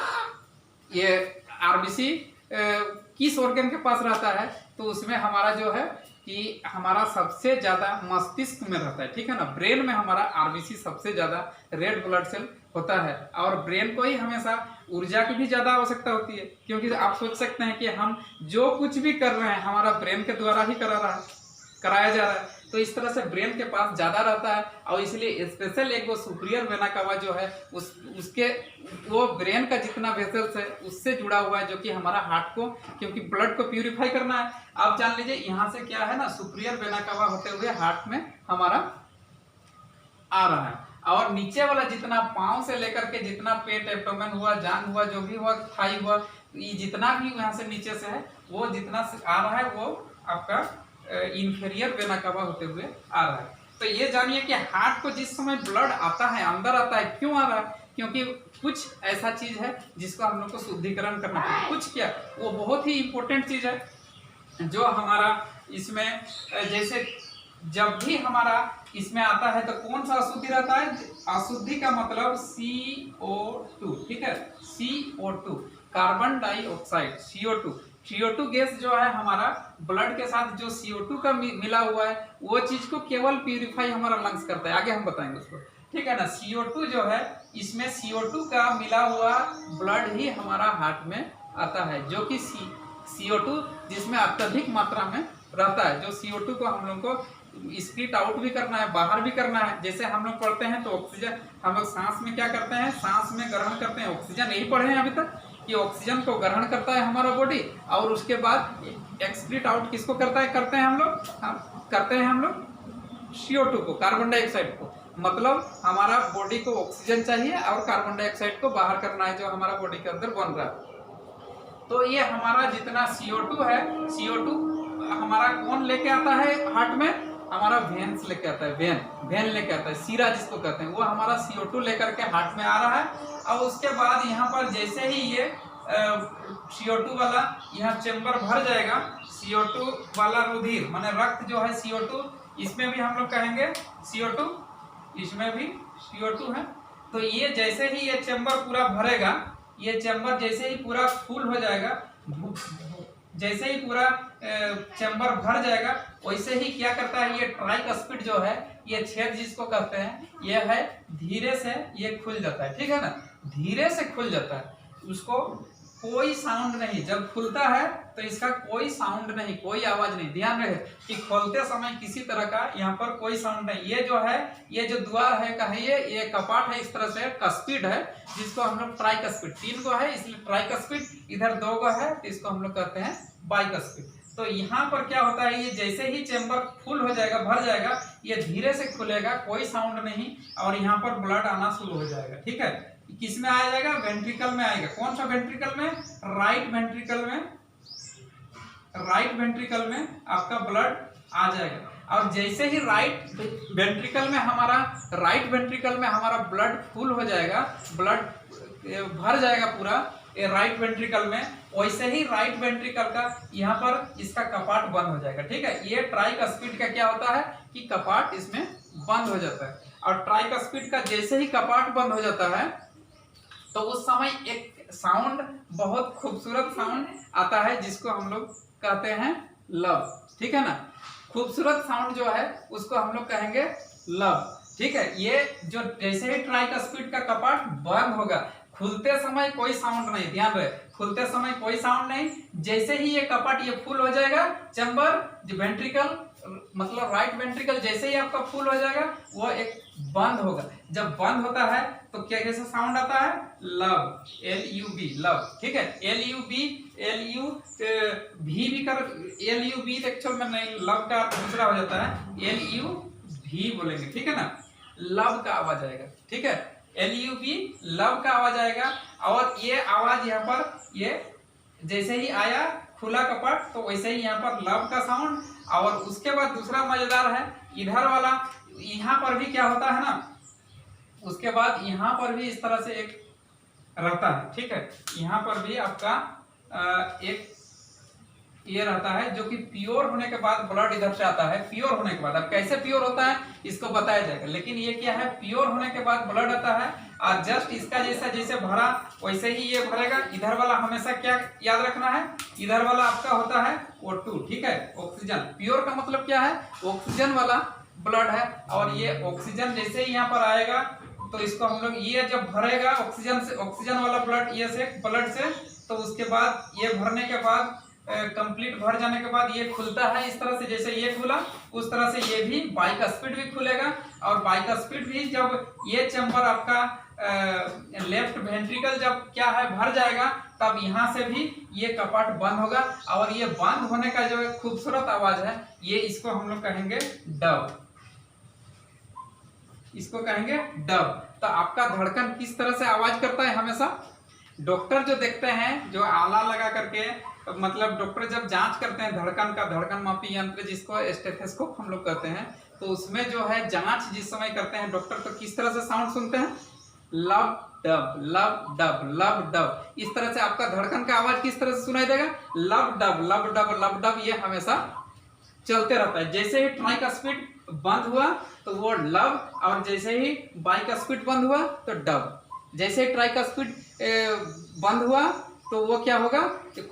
ये आरबीसी किस ऑर्गन के पास रहता है, तो उसमें हमारा जो है कि हमारा सबसे ज्यादा मस्तिष्क में रहता है, ठीक है ना। ब्रेन में हमारा आरबीसी सबसे ज्यादा रेड ब्लड सेल होता है, और ब्रेन को ही हमेशा ऊर्जा की भी ज्यादा आवश्यकता होती है, क्योंकि आप सोच सकते हैं कि हम जो कुछ भी कर रहे हैं हमारा ब्रेन के द्वारा ही कराया जा रहा है। तो इस तरह से ब्रेन के पास ज़्यादा रहता है, और इसलिए स्पेशल एक वो सुपीरियर वेना कावा जो है उसके वो ब्रेन का जितना वेसल्स है उससे जुड़ा हुआ है, जो कि हमारा हार्ट को, क्योंकि ब्लड को प्यूरिफाई करना है। आप जान लीजिए यहाँ से क्या है ना, सुपीरियर वेना कावा होते हुए हार्ट में हमारा आ रहा है, और नीचे वाला जितना पाँव से लेकर के जितना पेट, एब्डोमेन हुआ, जांग हुआ, जो भी हुआ, थाई हुआ, ये जितना भी यहाँ से नीचे से है वो जितना आ रहा है वो आपका इंफीरियर वेना कावा होते हुए आ रहा है। तो ये जानिए कि हार्ट को जिस समय ब्लड आता है, अंदर आता है, क्यों आ रहा है? क्योंकि कुछ ऐसा चीज है जिसको हम लोग को शुद्धिकरण करना है। कुछ क्या, वो बहुत ही इंपॉर्टेंट चीज है जो हमारा इसमें, जैसे जब भी हमारा इसमें आता है तो कौन सा अशुद्धि रहता है? अशुद्धि का मतलब CO2, ठीक है, CO2 carbon dioxide, CO2 gas जो है हमारा ब्लड के साथ जो CO2 का मिला हुआ है वो चीज को केवल प्यूरिफाई हमारा लंग्स करता है, आगे हम बताएंगे उसको, ठीक है ना। CO2 जो है, इसमें CO2 का मिला हुआ ब्लड ही हमारा हार्ट में आता है, जो कि CO2 जिसमें अत्यधिक मात्रा में रहता है, जो CO2 को हम लोग को स्पीट आउट भी करना है, बाहर भी करना है। जैसे हम लोग पढ़ते हैं तो ऑक्सीजन, हम लोग सांस में क्या करते हैं, सांस में ग्रहण करते हैं ऑक्सीजन, यही पढ़े हैं अभी तक कि ऑक्सीजन को ग्रहण करता है हमारा बॉडी, और उसके बाद एक्सक्रीट आउट किसको करते हैं हम लोग CO2 को, कार्बन डाइऑक्साइड को। मतलब हमारा बॉडी को ऑक्सीजन चाहिए और कार्बन डाइऑक्साइड को बाहर करना है, जो हमारा बॉडी के अंदर बन रहा है। तो ये हमारा जितना CO2 है, CO2 हमारा कौन लेके आता है हार्ट में? हमारा वेन्स लेके आता है, वेन लेके आता है, सीरा जिसको कहते हैं, वो हमारा CO2 लेकर के हार्ट में आ रहा है। और उसके बाद यहाँ पर जैसे ही ये CO2 वाला यहाँ चेम्बर भर जाएगा, CO2 वाला रुधिर माने रक्त जो है CO2, इसमें भी हम लोग कहेंगे CO2, इसमें भी CO2 है। तो ये जैसे ही ये चेम्बर पूरा भरेगा, ये चेम्बर जैसे ही पूरा फुल हो जाएगा, जैसे ही पूरा चेम्बर भर जाएगा, वैसे ही क्या करता है, ये ट्राइकस्पिड जो है, ये छेद जिसको कहते हैं, ये है धीरे से ये खुल जाता है, ठीक है ना, धीरे से खुल जाता है, उसको कोई साउंड नहीं, जब खुलता है तो इसका कोई साउंड नहीं, कोई आवाज नहीं। ध्यान रहे कि खोलते समय किसी तरह का यहाँ पर कोई साउंड नहीं। ये जो है, ये जो द्वार है कहिए, ये कपाट है, इस तरह से कस्पिड है, जिसको हम लोग ट्राइकस्पिड, 3 को है इसलिए ट्राइकस्पिड, इधर 2 को है तो इसको हम लोग कहते हैं बाइकस्पिड। तो यहाँ पर क्या होता है, ये जैसे ही चेम्बर फुल हो जाएगा, भर जाएगा, ये धीरे से खुलेगा, कोई साउंड नहीं, और यहाँ पर ब्लड आना शुरू हो जाएगा, ठीक है। किस में आ जाएगा? वेंट्रिकल में आएगा। कौन सा वेंट्रिकल में? राइट वेंट्रिकल में आपका ब्लड आ जाएगा। और जैसे ही राइट वेंट्रिकल में हमारा ब्लड फुल हो जाएगा, ब्लड भर जाएगा पूरा राइट वेंट्रिकल में, वैसे ही राइट वेंट्रिकल का यहाँ पर इसका कपाट बंद हो जाएगा, ठीक है। ये ट्राइकस्पिड का क्या होता है कि कपाट इसमें बंद हो जाता है, और ट्राइकस्पिड का जैसे ही कपाट बंद हो जाता है तो उस समय एक साउंड, बहुत खूबसूरत साउंड आता है, जिसको हम लोग कहते हैं लव, ठीक है ना। खूबसूरत साउंड जो है उसको हम लोग कहेंगे लव, ठीक है। ये जो जैसे ही ट्राइकस्पिड का कपाट बंद होगा, खुलते समय कोई साउंड नहीं, ध्यान रहे, खुलते समय कोई साउंड नहीं, जैसे ही ये कपाट ये फुल हो जाएगा, चैम्बर जो वेंट्रिकल मतलब राइट वेंट्रिकल जैसे ही आपका फुल हो जाएगा, वो एक बंद होगा। जब बंद होता है तो क्या कैसा साउंड आता है? लव, LUV, लव, ठीक है। LUV एक्चुअल में नहीं, लव का दूसरा हो जाता है, LUV बोलेंगे, ठीक है ना। लव का आवाज आएगा, ठीक है, LUV लव का आवाज आएगा। और ये आवाज यहाँ पर, ये जैसे ही आया खुला कपाट, तो वैसे ही यहाँ पर लव का साउंड। और उसके बाद दूसरा मजेदार है, इधर वाला, यहाँ पर भी क्या होता है ना, उसके बाद यहाँ पर भी इस तरह से एक रहता है, ठीक है। यहाँ पर भी आपका एक ये रहता है, जो कि प्योर होने के बाद ब्लड इधर से आता है, प्योर होने के बाद। अब कैसे प्योर होता है इसको बताया जाएगा, लेकिन ये क्या है, प्योर होने के बाद ब्लड आता है, और जस्ट इसका जैसा जैसे भरा वैसे ही ये भरेगा। इधर वाला हमेशा क्या याद रखना है, इधर वाला आपका होता है O2, ठीक है, ऑक्सीजन। प्योर का मतलब क्या है, ऑक्सीजन वाला ब्लड है, और ये ऑक्सीजन जैसे ही यहाँ पर आएगा तो इसको हम लोग, ये जब भरेगा ऑक्सीजन से, ऑक्सीजन वाला ब्लड, ये से ब्लड से, तो उसके बाद ये भरने के बाद कंप्लीट भर जाने के बाद ये खुलता है इस तरह से, जैसे ये खुला उस तरह से ये भी बाइक स्पीड भी खुलेगा। और बाइक स्पीड भी जब ये चैम्बर आपका लेफ्ट वेंट्रिकल जब क्या है भर जाएगा, तब यहाँ से भी ये कपाट बंद होगा। और ये बंद होने का जो खूबसूरत आवाज है, ये इसको हम लोग कहेंगे डब, इसको कहेंगे डब। तो आपका धड़कन किस तरह से आवाज करता है हमेशा, डॉक्टर जो देखते हैं जो आला लगा करके, मतलब डॉक्टर जब जांच करते हैं धड़कन का, धड़कन मापी यंत्र जिसको स्टेथोस्कोप हम लोग कहते हैं, तो उसमें जो है जांच जिस समय करते हैं डॉक्टर, तो किस तरह से साउंड सुनते हैं, लब डब लब डब लब डब। इस तरह से आपका धड़कन का आवाज किस तरह से सुनाई देगा, लब डब लब डब लब डब। ये हमेशा चलते रहता है। जैसे ही ट्राई का स्पीड बंद हुआ तो वो लब, और जैसे ही बाई का स्पीड बंद हुआ तो डब। जैसे ही ट्राई का स्पीड बंद हुआ तो वो क्या होगा,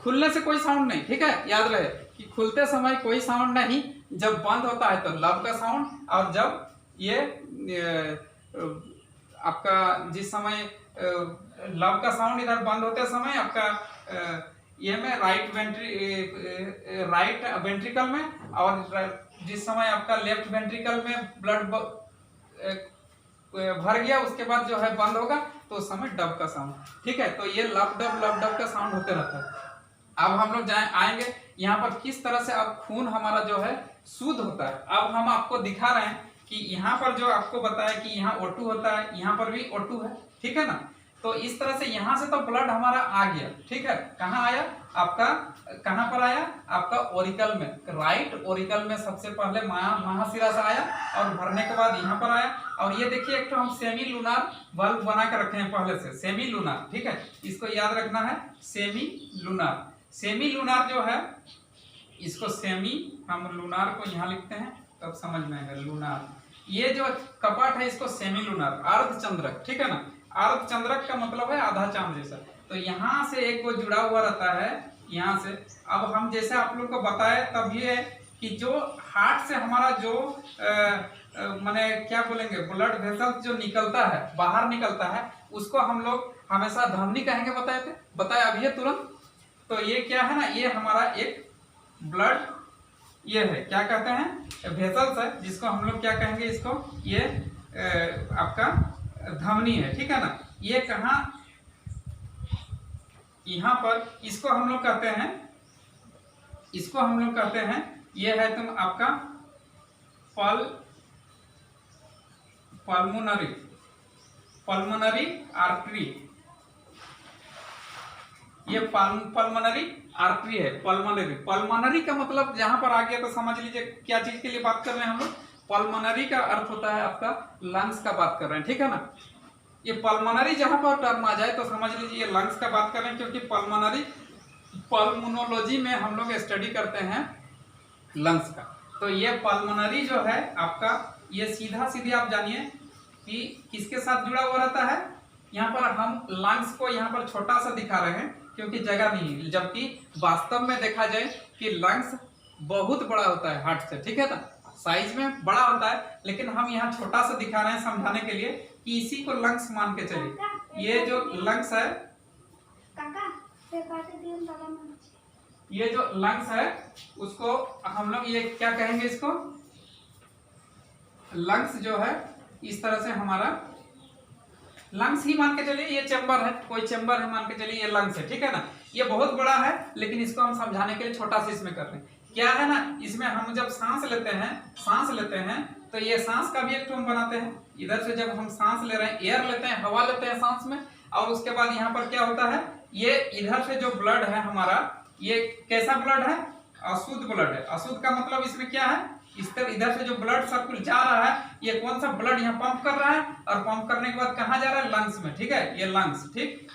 खुलने से कोई साउंड नहीं, ठीक है, याद रहे कि खुलते समय कोई साउंड नहीं, जब बंद होता है तो लब का साउंड, और जब ये आपका जिस समय लब का साउंड इधर बंद होते समय आपका ये में राइट वेंट्रिकल में, और जिस समय आपका लेफ्ट वेंट्रिकल में ब्लड भर गया उसके बाद जो है बंद होगा तो उस समय डब का साउंड, ठीक है। तो ये लब डब का साउंड होते रहता है। अब हम लोग आएंगे यहाँ पर किस तरह से अब खून हमारा जो है शुद्ध होता है। अब हम आपको दिखा रहे हैं कि यहाँ पर जो आपको बताया कि यहाँ O2 होता है, यहाँ पर भी O2 है, ठीक है ना। तो इस तरह से यहाँ से तो ब्लड हमारा आ गया, ठीक है। कहाँ आया आपका, कहाँ पर आया आपका ओरिकल में, राइट ओरिकल में सबसे पहले महाशिरा से आया, और भरने के बाद यहाँ पर आया। और ये देखिए एक तो हम सेमी लूनार बल्ब बना कर रखे हैं पहले से, सेमी लूनार, ठीक है, इसको याद रखना है, सेमी लूनार। सेमी लूनार जो है इसको सेमी, हम लूनार को यहाँ लिखते हैं तब समझ में आएगा, लूनार। ये जो कपाट है इसको सेमी लूनार, अर्धचंद्रक, ठीक है ना। अर्धचंद्रक का मतलब है आधा चांद जैसा। तो यहाँ से एक वो जुड़ा हुआ रहता है यहाँ से। अब हम जैसे आप लोग को बताए तब ये कि जो हार्ट से हमारा जो माने क्या बोलेंगे, ब्लड वेसल जो निकलता है, बाहर निकलता है, उसको हम लोग हमेशा धमनी कहेंगे, बताए अभी है तुरंत। तो ये क्या है ना, ये हमारा एक ब्लड ये है, क्या कहते हैं, वेसल्स है, जिसको हम लोग क्या कहेंगे, इसको ये आपका धमनी है, ठीक है ना। ये कहाँ, यहाँ पर इसको हम लोग कहते हैं, इसको हम लोग कहते हैं, ये है तुम आपका पल्मोनरी आर्टरी। ये पल्मोनरी आर्टरी है। पल्मोनरी का मतलब जहां पर आ गया तो समझ लीजिए क्या चीज के लिए बात कर रहे हैं हम लोग। पल्मोनरी का अर्थ होता है आपका लंग्स का बात कर रहे हैं, ठीक है ना। ये पल्मोनरी जहां पर टर्म आ जाए तो समझ लीजिए ये लंग्स का बात कर रहे हैं, क्योंकि पल्मोनोलॉजी में हम लोग स्टडी करते हैं लंग्स का। तो ये पल्मोनरी जो है आपका, ये सीधा सीधे आप जानिए कि किसके साथ जुड़ा हुआ रहता है। यहाँ पर हम लंग्स को यहाँ पर छोटा सा दिखा रहे हैं क्योंकि जगह नहीं है, जबकि वास्तव में देखा जाए कि लंग्स बहुत बड़ा होता है हार्ट से, ठीक है ना, साइज में बड़ा होता है, लेकिन हम यहाँ छोटा सा दिखा रहे हैं समझाने के लिए कि इसी को लंग्स मान के चलिए। ये जो लंग्स है, ये जो लंग्स है उसको हम लोग ये क्या कहेंगे, इसको लंग्स जो है इस तरह से हमारा लंग्स ही मान के चलिए। ये चैम्बर है, कोई चैम्बर है मान के चलिए, ये लंग्स है, ठीक है ना। ये बहुत बड़ा है लेकिन इसको हम समझाने के लिए छोटा सा इसमें कर रहे हैं। क्या है ना, इसमें हम जब सांस लेते हैं तो ये सांस का भी एक टूम बनाते हैं। इधर से जब हम सांस ले रहे हैं, एयर लेते हैं, हवा लेते हैं सांस में, और उसके बाद यहाँ पर क्या होता है, ये इधर से जो ब्लड है हमारा, ये कैसा ब्लड है, अशुद्ध ब्लड है। अशुद्ध का मतलब इसमें क्या है, इस तरह इधर से जो ब्लड सर्कुल जा रहा है, ये कौन सा ब्लड यहाँ पंप कर रहा है, और पंप करने के बाद कहाँ जा रहा है, लंग्स में, ठीक है। ये लंग्स, ठीक,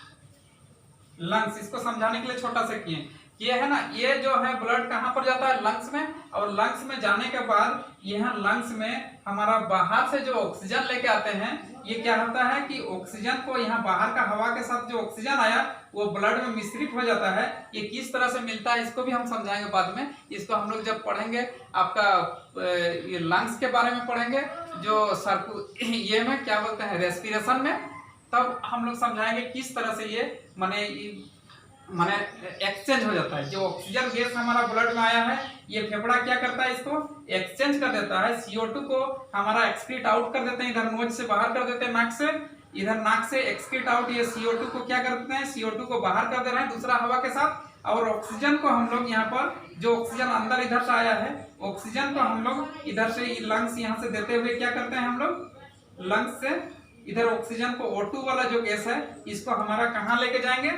लंग्स, इसको समझाने के लिए छोटा सा किए। ये है ना, ये जो है ब्लड कहाँ पर जाता है, लंग्स में, और लंग्स में जाने के बाद यहाँ लंग्स में हमारा बाहर से जो ऑक्सीजन लेके आते हैं, ये क्या होता है कि ऑक्सीजन को यहाँ बाहर का हवा के साथ जो ऑक्सीजन आया वो ब्लड में मिश्रित हो जाता है। ये किस तरह से मिलता है इसको भी हम समझाएंगे बाद में। इसको हम लोग जब पढ़ेंगे आपका ये लंग्स के बारे में पढ़ेंगे, जो ये में क्या बोलते हैं रेस्पिरेशन में, तब हम लोग समझाएंगे किस तरह से ये माने माने एक्सचेंज हो जाता है। जो ऑक्सीजन गैस हमारा ब्लड में आया है, ये फेफड़ा क्या करता है, इसको एक्सचेंज कर देता है। CO2 को हमारा एक्सक्रीट आउट कर देते हैं, इधर नोज से बाहर कर देते हैं, नाक से, इधर नाक से एक्सक्रीट आउट। ये CO2 को क्या करते हैं, CO2 को बाहर कर दे रहे हैं दूसरा हवा के साथ, और ऑक्सीजन को हम लोग यहाँ पर, जो ऑक्सीजन अंदर इधर से आया है, ऑक्सीजन को हम लोग इधर से लंग्स यहाँ से देते हुए क्या करते हैं हम लोग, लंग्स से इधर ऑक्सीजन को O2 वाला जो गैस है, इसको हमारा कहाँ लेके जाएंगे,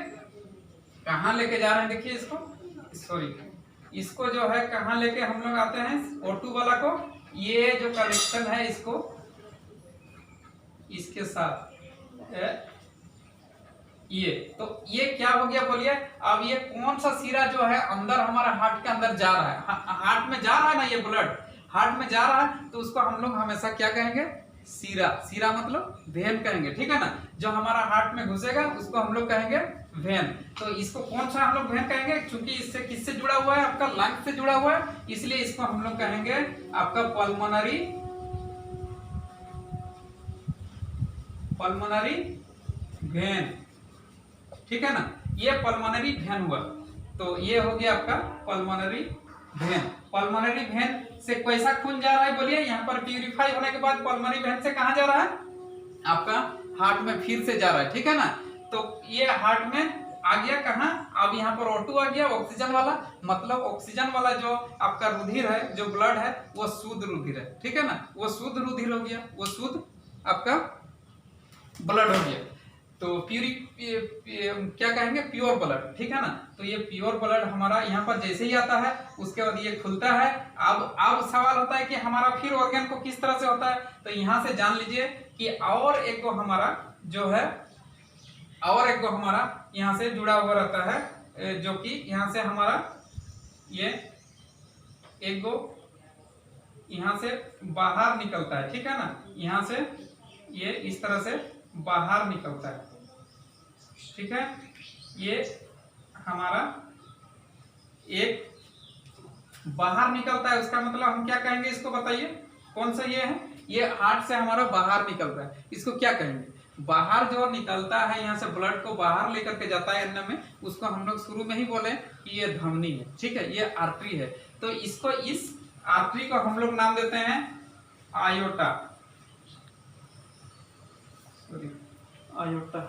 कहाँ लेके जा रहे हैं, देखिए इसको, सॉरी, इसको जो है कहाँ लेके हम लोग आते हैं O2 वाला को, ये जो कनेक्शन है इसको इसके साथ ये, तो ये क्या हो गया बोलिए। अब ये कौन सा सिरा जो है अंदर हमारा हार्ट के अंदर जा रहा है, हार्ट में जा रहा है ना, ये ब्लड हार्ट में जा रहा है, तो उसको हम लोग हमेशा क्या कहेंगे, सीरा। सीरा मतलब वेन कहेंगे, ठीक है ना। जो हमारा हार्ट में घुसेगा उसको हम लोग कहेंगे वेन। तो इसको कौन सा हम लोग वेन कहेंगे, क्योंकि इससे किससे जुड़ा हुआ है, आपका लंग से जुड़ा हुआ है, इसलिए इसको हम लोग कहेंगे आपका पल्मोनरी वेन, ठीक है ना। ये पल्मोनरी वेन हुआ, तो ये हो गया आपका पल्मोनरी वेन। पल्मोनरी वेन से कैसा खून जा रहा है बोलिए, यहाँ पर प्यूरिफाई होने के बाद पल्मोनरी वेन से कहाँ जा रहा है, आपका हार्ट में फिर से जा रहा है, ठीक है ना। तो ये हार्ट में आ गया कहाँ, अब यहाँ पर O2 आ गया, ऑक्सीजन वाला, मतलब ऑक्सीजन वाला जो आपका रुधिर है, जो ब्लड है, वो शुद्ध रुधिर है, ठीक है ना, वो शुद्ध रुधिर हो गया, वो शुद्ध आपका ब्लड हो गया। तो क्या कहेंगे, प्योर ब्लड, ठीक है ना। तो ये प्योर ब्लड हमारा यहाँ पर जैसे ही आता है, उसके बाद ये खुलता है। अब सवाल होता है कि हमारा फिर ऑर्गन को किस तरह से होता है, तो यहाँ से जान लीजिए कि और एक को हमारा जो है, और एक को हमारा यहाँ से जुड़ा हुआ रहता है, जो कि यहाँ से हमारा ये एक को यहाँ से बाहर निकलता है, ठीक है ना, यहाँ से ये इस तरह से बाहर निकलता है, ठीक है। ये हमारा एक बाहर निकलता है, उसका मतलब हम क्या कहेंगे, इसको बताइए कौन सा ये है, ये हार्ट से हमारा बाहर निकलता है, इसको क्या कहेंगे, बाहर जो निकलता है, यहाँ से ब्लड को बाहर लेकर के जाता है एन में, उसको हम लोग शुरू में ही बोले कि ये धमनी है, ठीक है, ये आर्टरी है। तो इसको, इस आर्टरी को हम लोग नाम देते हैं आयोटा, आयोटा।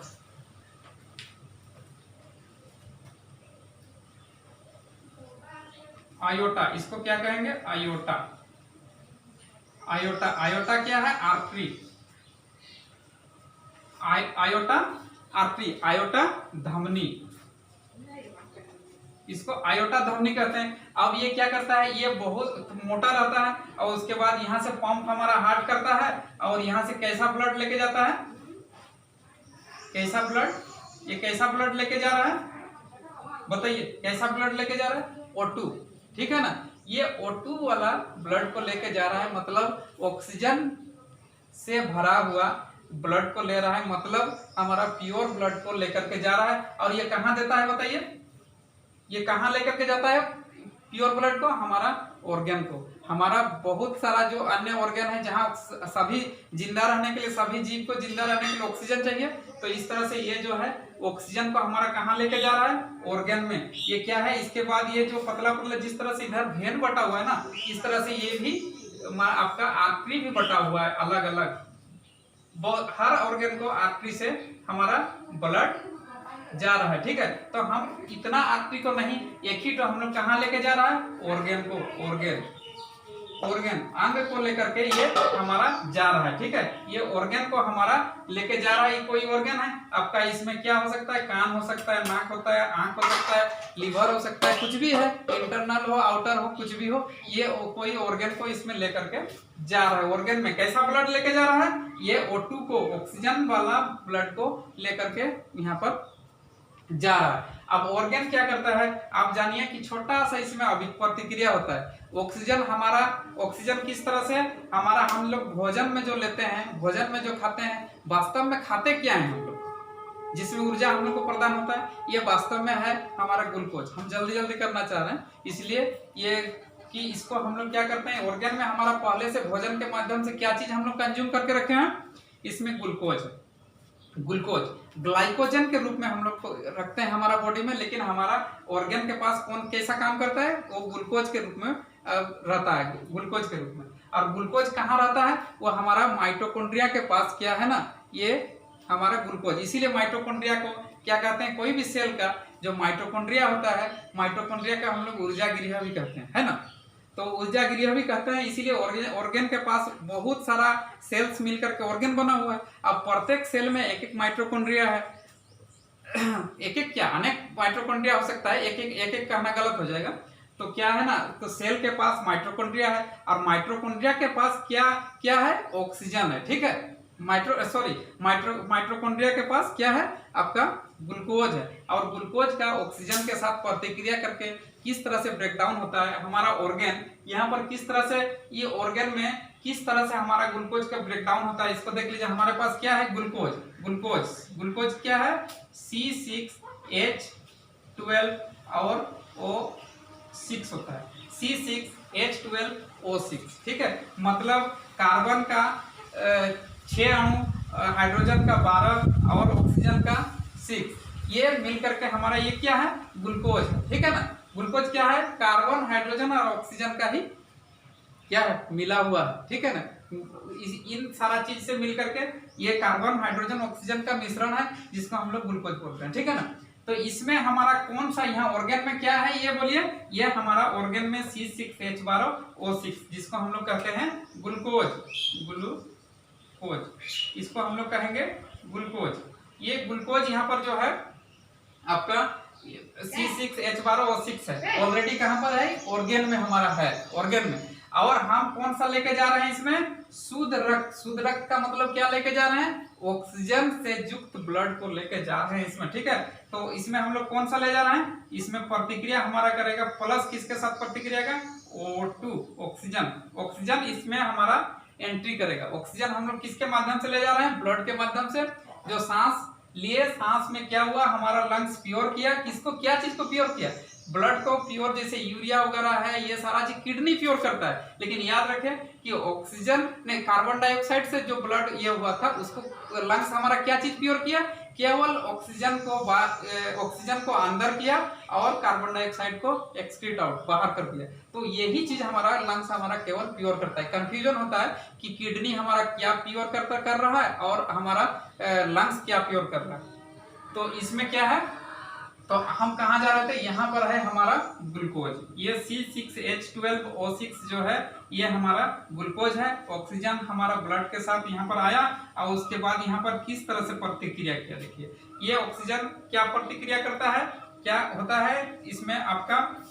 आयोटा, इसको क्या कहेंगे, आयोटा। आयोटा, आयोटा क्या है, आर्टरी, आयोटा आर्टरी, आयोटा धमनी, इसको आयोटा धमनी कहते हैं। अब ये क्या करता है, ये बहुत मोटा रहता है, और उसके बाद यहाँ से पंप हमारा हार्ट करता है, और यहाँ से कैसा ब्लड लेके जाता है, कैसा ब्लड, ये कैसा ब्लड लेके जा रहा है, बताइए कैसा ब्लड लेके जा रहा है, O2, ठीक है ना। ये O2 वाला ब्लड को लेके जा रहा है, मतलब ऑक्सीजन से भरा हुआ ब्लड को ले रहा है, मतलब हमारा प्योर ब्लड को लेकर के जा रहा है। और ये कहाँ देता है बताइए, ये कहाँ लेकर के जाता है प्योर ब्लड को, हमारा ऑर्गन को। हमारा बहुत सारा जो अन्य ऑर्गन है, जहाँ सभी जिंदा रहने के लिए, सभी जीव को जिंदा रहने के लिए ऑक्सीजन चाहिए, तो इस तरह से ये जो है ऑक्सीजन को हमारा कहाँ लेके जा रहा है, ऑर्गन में। ये क्या है, इसके बाद ये जो पतला पतला जिस तरह से इधर वेन बटा हुआ है ना, इस तरह से ये भी आपका आर्टरी भी बटा हुआ है, अलग अलग। हर ऑर्गन को आर्टरी से हमारा ब्लड जा रहा है, ठीक है। तो हम इतना आर्टरी को नहीं, एक ही तो हम लोग कहाँ लेके जा रहा है, ऑर्गन को, ऑर्गन अंग को लेकर के ये हमारा जा रहा है, ठीक है। ये ऑर्गन को हमारा लेके जा रहा है। ये कोई ऑर्गन है आपका, इसमें क्या हो सकता है, कान हो सकता है, नाक होता है, आंख हो सकता है, लिवर हो सकता है, कुछ भी है, इंटरनल हो, आउटर हो, कुछ भी हो, ये कोई ऑर्गन को इसमें लेकर के जा रहा है। ऑर्गन में कैसा ब्लड लेके जा रहा है, ये O2 को, ऑक्सीजन वाला ब्लड को लेकर के यहाँ पर जा रहा है। अब ऑर्गन क्या करता है, आप जानिए कि छोटा सा इसमें अभिक प्रतिक्रिया होता है। ऑक्सीजन हमारा, ऑक्सीजन किस तरह से हमारा, हम लोग भोजन में जो लेते हैं, भोजन में जो खाते हैं, वास्तव में खाते क्या है हम लोग, जिसमें ऊर्जा हम लोग को प्रदान होता है, ये वास्तव में है हमारा ग्लूकोज। हम जल्दी जल्दी करना चाह रहे हैं, इसलिए ये कि इसको हम लोग क्या करते हैं, ऑर्गन में हमारा पहले से भोजन के माध्यम से क्या चीज हम लोग कंज्यूम करके रखे हैं, इसमें ग्लूकोज, ग्लूकोज ग्लाइकोजन के रूप में हम लोग रखते हैं हमारा बॉडी में, लेकिन हमारा ऑर्गन के पास कौन कैसा काम करता है, वो ग्लूकोज के रूप में रहता है, ग्लूकोज के रूप में। और ग्लूकोज कहाँ रहता है, वो हमारा माइटोकॉन्ड्रिया के पास क्या है ना, ये हमारा ग्लूकोज। इसीलिए माइटोकॉन्ड्रिया को क्या कहते हैं, कोई भी सेल का जो माइटोकॉन्ड्रिया होता है, माइटोकॉन्ड्रिया का हम लोग ऊर्जा गृह भी कहते हैं, है ना। तो ऊर्जा गृह भी कहते हैं, इसीलिए ऑर्गन के पास बहुत सारा सेल्स मिलकर के ऑर्गन बना हुआ है। अब प्रत्येक सेल में एक एक माइटोकॉन्ड्रिया है, एक एक क्या अनेक माइटोकॉन्ड्रिया हो सकता है, एक एक कहना गलत हो जाएगा। तो क्या है ना, तो सेल के पास माइटोकॉन्ड्रिया है, और माइटोकॉन्ड्रिया के पास क्या क्या है, ऑक्सीजन है, ठीक है। माइटोकॉन्ड्रिया के पास क्या है, आपका ग्लूकोज है, और ग्लूकोज का ऑक्सीजन के साथ प्रतिक्रिया करके किस तरह से ब्रेकडाउन होता है हमारा ऑर्गन, यहाँ पर किस तरह से ये ऑर्गन में किस तरह से हमारा ग्लूकोज का ब्रेकडाउन होता है, इसको देख लीजिए। हमारे पास क्या है, ग्लूकोज ग्लूकोज क्या है, C6H12 और O6 होता है, C6H12O6, ठीक है। मतलब कार्बन का 6 अणु, हाइड्रोजन का 12 और ऑक्सीजन का 6, ये मिलकर के हमारा ये क्या है, ग्लूकोज है, ठीक है ना। ग्लूकोज क्या है, कार्बन, हाइड्रोजन और ऑक्सीजन का ही क्या है, मिला हुआ है, ठीक है ना। इन सारा चीज से मिलकर के ये कार्बन, हाइड्रोजन, ऑक्सीजन का मिश्रण है, जिसको हम लोग ग्लूकोज बोलते हैं, ठीक है ना। तो इसमें हमारा कौन सा यहाँ ऑर्गन में क्या है, ये बोलिए। ये हमारा ऑर्गन में C6H12O6, जिसको हम लोग कहते हैं ग्लूकोज, इसको हम लोग कहेंगे ग्लूकोज। ये ग्लूकोज यहाँ पर जो है आपका C6H12O6 है, ऑलरेडी कहाँ पर है, ऑर्गन में हमारा है, ऑर्गन में। और हम कौन सा लेके जा रहे हैं इसमें, शुद्ध रक्त का मतलब क्या लेके जा रहे हैं, ऑक्सीजन से युक्त ब्लड को लेके जा रहे हैं इसमें, ठीक है। तो इसमें हम लोग कौन सा ले जा रहे हैं, इसमें प्रतिक्रिया हमारा करेगा प्लस किसके साथ प्रतिक्रिया का, O2 ऑक्सीजन इसमें हमारा एंट्री करेगा। ऑक्सीजन हम लोग किसके माध्यम से ले जा रहे हैं, ब्लड के माध्यम से। जो सांस लिए, सांस में क्या हुआ, हमारा लंग्स प्योर किया, किसको, क्या चीज को प्योर किया, ब्लड को प्योर, जैसे यूरिया वगैरह है, ये सारा चीज किडनी प्योर करता है। लेकिन याद रखें कि ऑक्सीजन ने कार्बन डाइऑक्साइड से जो ब्लड ये हुआ था, उसको लंग्स हमारा क्या चीज प्योर किया, केवल ऑक्सीजन को अंदर किया और कार्बन डाइऑक्साइड को एक्सक्रीट आउट, बाहर कर दिया। तो यही चीज हमारा लंग्स हमारा केवल प्योर करता है। कंफ्यूजन होता है कि किडनी हमारा क्या प्योर कर रहा है और हमारा लंग्स क्या प्योर कर रहा है। तो इसमें क्या है, तो हम कहाँ जा रहे थे, यहाँ पर है हमारा ग्लूकोज। ये C6H12O6 जो है, ये हमारा ग्लूकोज है। ऑक्सीजन हमारा ब्लड के साथ यहाँ पर आया, और उसके बाद यहाँ पर किस तरह से प्रतिक्रिया किया, देखिए ये ऑक्सीजन क्या प्रतिक्रिया करता है, क्या होता है इसमें आपका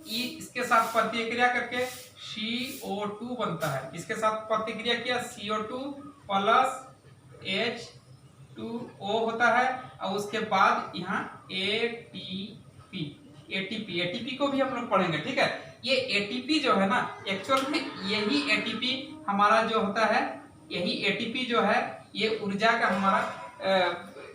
इसके साथ प्रतिक्रिया करके CO2 बनता है। इसके साथ प्रतिक्रिया किया, CO2 प्लस H2O होता है, और उसके बाद यहाँ ATP को भी हम लोग पढ़ेंगे, ठीक है। ये ATP जो है ना, एक्चुअल में यही ATP हमारा जो होता है, यही ATP जो है, ये ऊर्जा का हमारा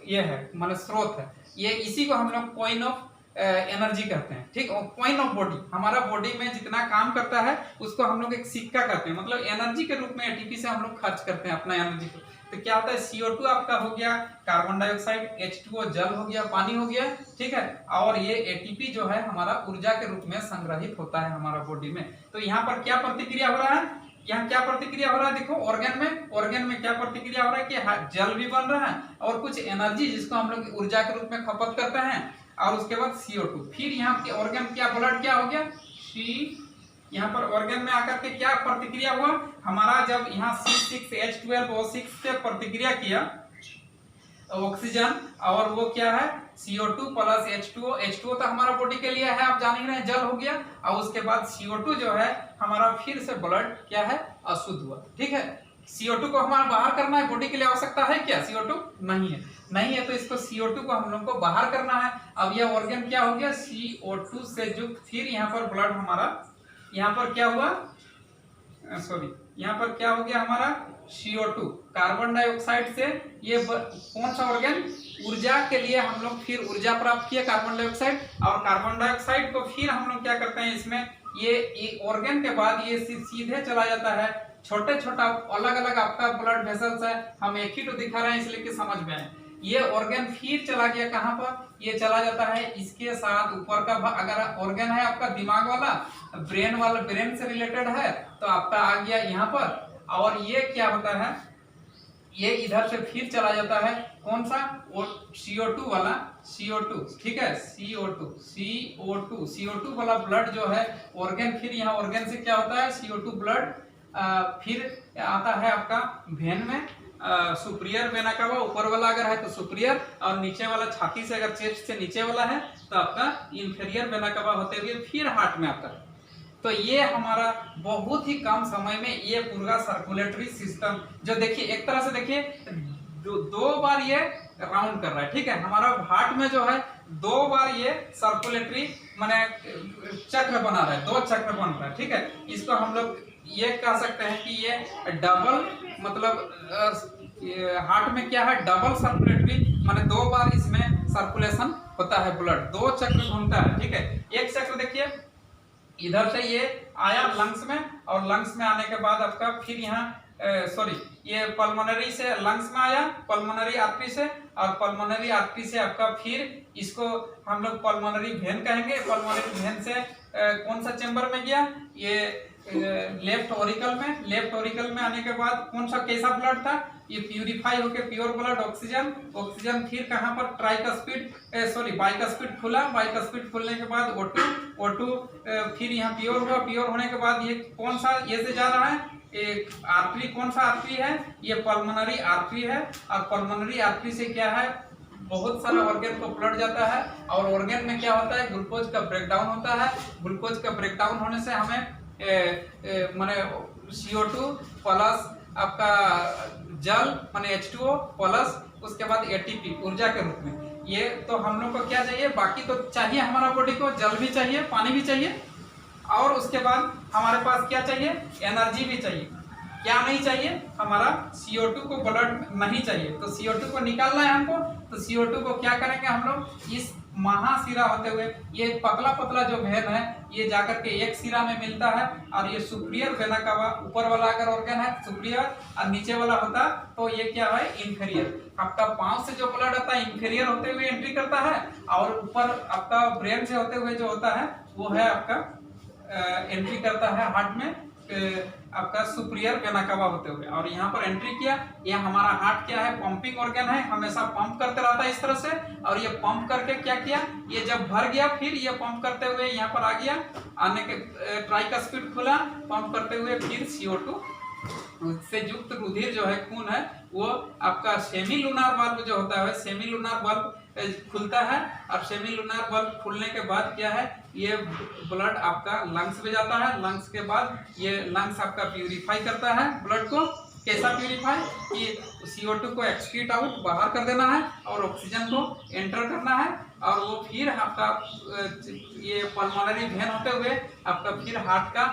ये है, मतलब स्रोत है। ये इसी को हम लोग पॉइंट ऑफ एनर्जी कहते हैं, ठीक। पॉइंट ऑफ बॉडी, हमारा बॉडी में जितना काम करता है उसको हम लोग एक सिक्का कहते हैं, मतलब एनर्जी के रूप में ATP से हम लोग खर्च करते हैं अपना एनर्जी को। तो क्या होता है, CO2 आपका हो गया कार्बन डाइऑक्साइड, H2O जल हो गया, पानी हो गया, ठीक है। और ये ATP जो है हमारा ऊर्जा के रूप में संग्रहित होता है हमारा बॉडी में। तो यहाँ पर क्या प्रतिक्रिया हो रहा है, यहाँ क्या प्रतिक्रिया हो रहा है, देखो ऑर्गन में क्या प्रतिक्रिया हो रहा है कि जल भी बन रहा है, और कुछ एनर्जी जिसको हम लोग ऊर्जा के रूप में खपत करते हैं, और उसके बाद CO2। फिर यहाँ के ऑर्गन क्या, ब्लड क्या हो गया, यहाँ पर ऑर्गन में आकर के क्या प्रतिक्रिया हुआ हमारा, जब यहाँ C6H12O6 से प्रतिक्रिया किया ऑक्सीजन, और वो क्या है CO2 प्लस H2O तो हमारा बॉडी के लिए है, आप जान ही रहे हैं, जल हो गया। और उसके बाद CO2 जो है हमारा फिर से ब्लड क्या है, अशुद्ध हुआ, ठीक है। CO2 को हमारा बाहर करना है, बॉडी के लिए आवश्यकता है क्या, CO2 नहीं है, तो इसको CO2 को हम लोग को बाहर करना है। अब यह ऑर्गन क्या हो गया, CO2 से युक्त, फिर यहाँ पर ब्लड हमारा, यहाँ पर क्या हुआ, यहाँ पर क्या हो गया हमारा CO2, कार्बन डाइऑक्साइड से, ये कौन सा ऑर्गन, ऊर्जा के लिए हम लोग फिर ऊर्जा प्राप्त किया कार्बन डाइऑक्साइड, और कार्बन डाइऑक्साइड को फिर हम लोग क्या करते हैं इसमें, ये ऑर्गन के बाद ये सीधे चला जाता है छोटे छोटा अलग अलग आपका ब्लड वेसल्स है, हम एक ही तो दिखा रहे हैं इसलिए कि समझ में आए। ये ऑर्गन फिर चला गया कहाँ पर, ये चला जाता है इसके साथ ऊपर का अगर ऑर्गन है आपका दिमाग वाला, ब्रेन से रिलेटेड है तो आपका आ गया यहाँ पर। और ये क्या होता है, ये इधर से फिर चला जाता है कौन सा, वो CO2 वाला, CO2, ठीक है, CO2 वाला ब्लड जो है ऑर्गन, फिर यहाँ ऑर्गन से क्या होता है CO2 ब्लड फिर आता है आपका वेन में, सुपीरियर वेना कावा, ऊपर वाला अगर है तो सुपीरियर, और नीचे वाला छाती से अगर चेस्ट से नीचे वाला है तो आपका इंफीरियर वेना कावा होते हुए फिर हार्ट में आता है। तो ये हमारा बहुत ही कम समय में ये पूरा सर्कुलेटरी सिस्टम जो देखिए एक तरह से देखिए दो बार ये राउंड कर रहा है, ठीक है। हमारा हार्ट में जो है 2 बार ये सर्कुलेटरी माने चक्र बना रहा है, 2 चक्र बन रहा है, ठीक है। इसको हम लोग ये कह सकते हैं कि ये डबल मतलब हार्ट में क्या है, डबल सर्कुलेटरी माने 2 बार इसमें सर्कुलेशन होता है, ब्लड 2 चक्र घूमता है, ठीक है। एक चक्र देखिए इधर से ये आया लंग्स में, और लंग्स में आने के बाद आपका फिर यहाँ ये पल्मोनरी से लंग्स में आया, पल्मोनरी आर्टरी से, और पल्मोनरी आर्टरी से आपका फिर इसको हम लोग पल्मोनरी वेन कहेंगे। पल्मोनरी वेन से कौन सा चेंबर में गया, ये लेफ्ट ओरिकल में आने के बाद कौन सा कैसा ब्लड था, ये प्यूरिफाई होके प्योर ब्लड ऑक्सीजन फिर कहाँ पर बाइकस्पिड खुला, बाइकस्पिड खुलने के बाद O2 फिर यहाँ प्योर हुआ, प्योर होने के बाद ये कौन सा ये से जा रहा है, एक आर्टरी, कौन सा आर्टरी है, ये पल्मोनरी आर्टरी है। और पल्मोनरी आर्टरी से क्या है, बहुत सारा ऑर्गन को ब्लड जाता है, और ऑर्गन में क्या होता है, ग्लूकोज का ब्रेकडाउन होता है। ग्लूकोज का ब्रेकडाउन होने से हमें माने CO2 प्लस आपका जल माने H2O प्लस उसके बाद ATP ऊर्जा के रूप में, ये तो हम लोग को क्या चाहिए, बाकी तो चाहिए हमारा बॉडी को, जल भी चाहिए, पानी भी चाहिए, और उसके बाद हमारे पास क्या चाहिए, एनर्जी भी चाहिए। क्या नहीं चाहिए, हमारा CO2 को ब्लड नहीं चाहिए, तो CO2 को निकालना है हमको, तो CO2 को क्या करेंगे हम लोग, इस महाशिरा होते हुए ये पतला पतला जो वेन है ये जाकर के एक शिरा में मिलता है, और ये सुपीरियर वेना कावा, ऊपर वाला अगर ऑर्गन है सुपीरियर और नीचे वाला होता तो ये क्या है, इंफीरियर। आपका पांव से जो ब्लड आता है इंफीरियर होते हुए एंट्री करता है, और ऊपर आपका ब्रेन से होते हुए जो होता है वो है आपका एंट्री करता है हार्ट में, आपका सुपीरियर वेना कावा होते हुए, और यहाँ पर एंट्री किया। ये हमारा हार्ट क्या है, पंपिंग ऑर्गन है, हमेशा पंप करते रहता है इस तरह से, और ये पंप करके क्या किया, ये जब भर गया फिर ये पंप करते हुए यहाँ पर आ गया, आने के ट्राइकस्पिड खुला, पंप करते हुए फिर CO2 से युक्त रुधिर जो है, खून है, वो आपका सेमी लूनार वाल्व जो होता है, सेमी लूनार वाल्व खुलता है, और सेमी लूनार वाल्व खुलने के बाद क्या है, ये ब्लड आपका लंग्स में जाता है। लंग्स के बाद ये लंग्स आपका प्यूरिफाई करता है ब्लड को, कैसा प्यूरिफाई, कि CO2 को एक्सक्रीट आउट बाहर कर देना है, और ऑक्सीजन को एंटर करना है, और वो फिर आपका ये पल्मोनरी वेन होते हुए आपका फिर हार्ट का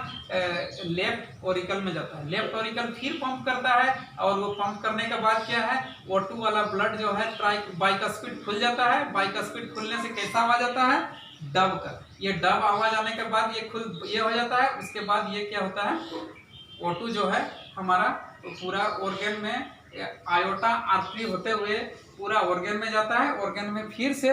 लेफ्ट ओरिकल में जाता है। लेफ्ट ओरिकल फिर पंप करता है, और वो पंप करने के बाद क्या है, O2 वाला ब्लड जो है बाइकस्पिड खुल जाता है। बाइकस्पिड खुलने से कैसा आवाज आता है, डब का, ये डब आवाज आने के बाद ये हो जाता है। उसके बाद ये क्या होता है, O2 जो है हमारा पूरा ऑर्गन में आयोटा आर्टरी होते हुए पूरा ऑर्गन में जाता है। ऑर्गन में फिर से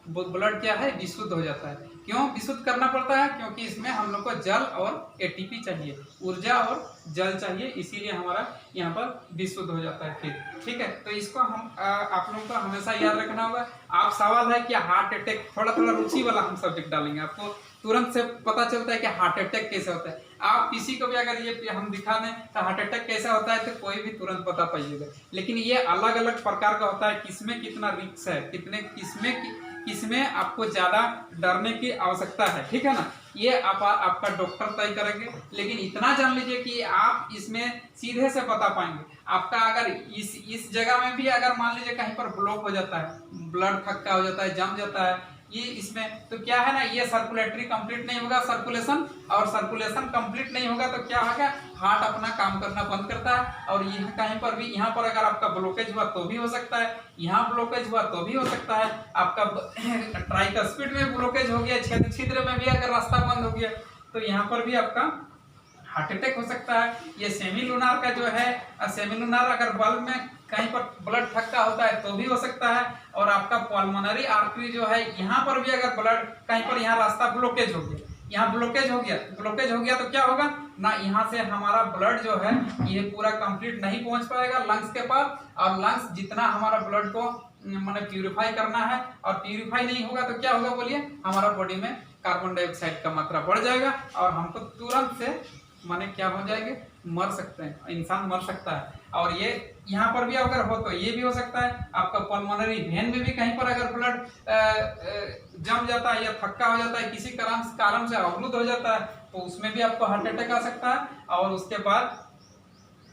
ब्लड क्या है, विशुद्ध हो जाता है। क्यों विशुद्ध करना पड़ता है, क्योंकि इसमें हम लोग को जल और ATP चाहिए, ऊर्जा और जल चाहिए, इसीलिए हमारा यहाँ पर विशुद्ध हो जाता है फिर, ठीक है। तो इसको हम आप लोगों को हमेशा याद रखना होगा। आप सवाल है कि हार्ट अटैक, थोड़ा रुचि वाला हम सब्जेक्ट डालेंगे, आपको तुरंत से पता चलता है कि हार्ट अटैक कैसे होता है। आप किसी को भी अगर ये हम दिखा दें तो हार्ट अटैक कैसा होता है, तो कोई भी तुरंत बता पाइएगा, लेकिन ये अलग अलग प्रकार का होता है, किसमें कितना रिस्क है, किसमें आपको ज्यादा डरने की आवश्यकता है, ठीक है ना, ये आपका डॉक्टर तय करेंगे। लेकिन इतना जान लीजिए कि आप इसमें सीधे से बता पाएंगे। आपका अगर इस जगह में भी अगर मान लीजिए कहीं पर ब्लॉक हो जाता है, ब्लड खक्का हो जाता है, जम जाता है, ये इसमें तो क्या है ना, ये सर्कुलेटरी कंप्लीट नहीं होगा, सर्कुलेशन कंप्लीट नहीं होगा तो क्या होगा, हार्ट अपना काम करना बंद करता है। और यहाँ कहीं पर भी, यहाँ पर अगर आपका ब्लॉकेज हुआ तो भी हो सकता है, यहाँ ब्लॉकेज हुआ तो भी हो सकता है, आपका ट्राइकस्पिड में ब्लॉकेज हो गया, छिद्र में भी अगर रास्ता बंद हो गया तो यहाँ पर भी आपका हार्ट अटैक हो सकता है। ये सेमी लूनार का जो है, सेमी लूनार अगर बल्ब में कहीं पर ब्लड थक्का होता है तो भी हो सकता है। और आपका पल्मोनरी आर्टरी जो है, यहाँ पर भी अगर ब्लड कहीं पर, यहाँ रास्ता ब्लॉकेज हो गया, यहाँ ब्लॉकेज हो गया तो क्या होगा ना, यहाँ से हमारा ब्लड जो है ये पूरा कंप्लीट नहीं पहुंच पाएगा लंग्स के पास। और लंग्स जितना हमारा ब्लड को मैंने प्यूरिफाई करना है, और प्यूरिफाई नहीं होगा तो क्या होगा बोलिए, हमारा बॉडी में कार्बन डाइऑक्साइड का मात्रा बढ़ जाएगा और हमको तुरंत से माने क्या हो जाएंगे, मर सकते हैं, इंसान मर सकता है। और ये यहाँ पर भी अगर हो तो ये भी हो सकता है, आपका पल्मोनरी वेन में भी कहीं पर अगर ब्लड जम जाता है या थक्का हो जाता है, किसी कारण से अवरुद्ध हो जाता है, तो उसमें भी आपको हार्ट अटैक आ सकता है। और उसके बाद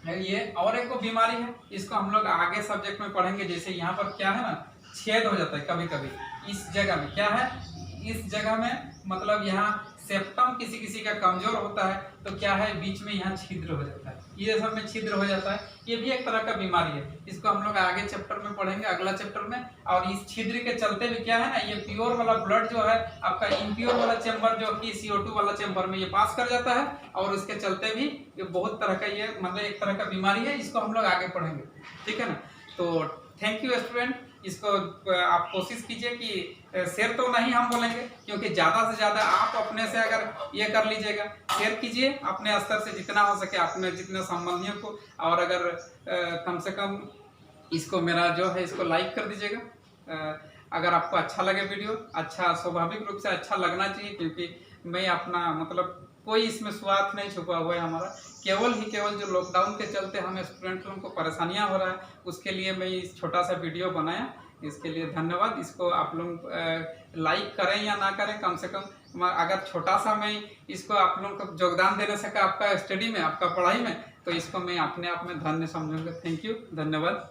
ये और एक बीमारी है, इसको हम लोग आगे सब्जेक्ट में पढ़ेंगे। जैसे यहाँ पर क्या है ना, छेद हो जाता है कभी कभी इस जगह में, क्या है इस जगह में, मतलब यहाँ सेप्टम किसी किसी का कमजोर होता है तो क्या है, बीच में यहाँ छिद्र हो जाता है, ये सब में छिद्र हो जाता है। ये भी एक तरह का बीमारी है, इसको हम लोग आगे चैप्टर में पढ़ेंगे, अगला चैप्टर में। और इस छिद्र के चलते भी क्या है ना, ये प्योर वाला ब्लड जो है आपका इम्प्योर वाला चैम्बर जो कि CO2 वाला चैम्बर में ये पास कर जाता है, और इसके चलते भी ये बहुत तरह का, ये मतलब एक तरह का बीमारी है, इसको हम लोग आगे पढ़ेंगे, ठीक है ना। तो थैंक यू स्टूडेंट, इसको आप कोशिश कीजिए कि शेयर तो नहीं हम बोलेंगे, क्योंकि ज़्यादा से ज़्यादा आप अपने से अगर ये कर लीजिएगा, शेयर कीजिए अपने स्तर से जितना हो सके अपने जितने संबंधियों को, और अगर कम से कम इसको मेरा जो है इसको लाइक कर दीजिएगा। अगर आपको अच्छा लगे वीडियो, अच्छा स्वाभाविक रूप से अच्छा लगना चाहिए, क्योंकि मैं अपना मतलब कोई इसमें स्वार्थ नहीं छुपा हुआ है हमारा, केवल जो लॉकडाउन के चलते हमें स्टूडेंट लोगों को परेशानियां हो रहा है, उसके लिए मैं इस छोटा सा वीडियो बनाया। इसके लिए धन्यवाद। इसको आप लोग लाइक करें या ना करें, कम से कम अगर छोटा सा मैं इसको आप लोगों को योगदान देने सका आपका स्टडी में, आपका पढ़ाई में, तो इसको मैं अपने आप में धन्य समझूंगा। थैंक यू, धन्यवाद।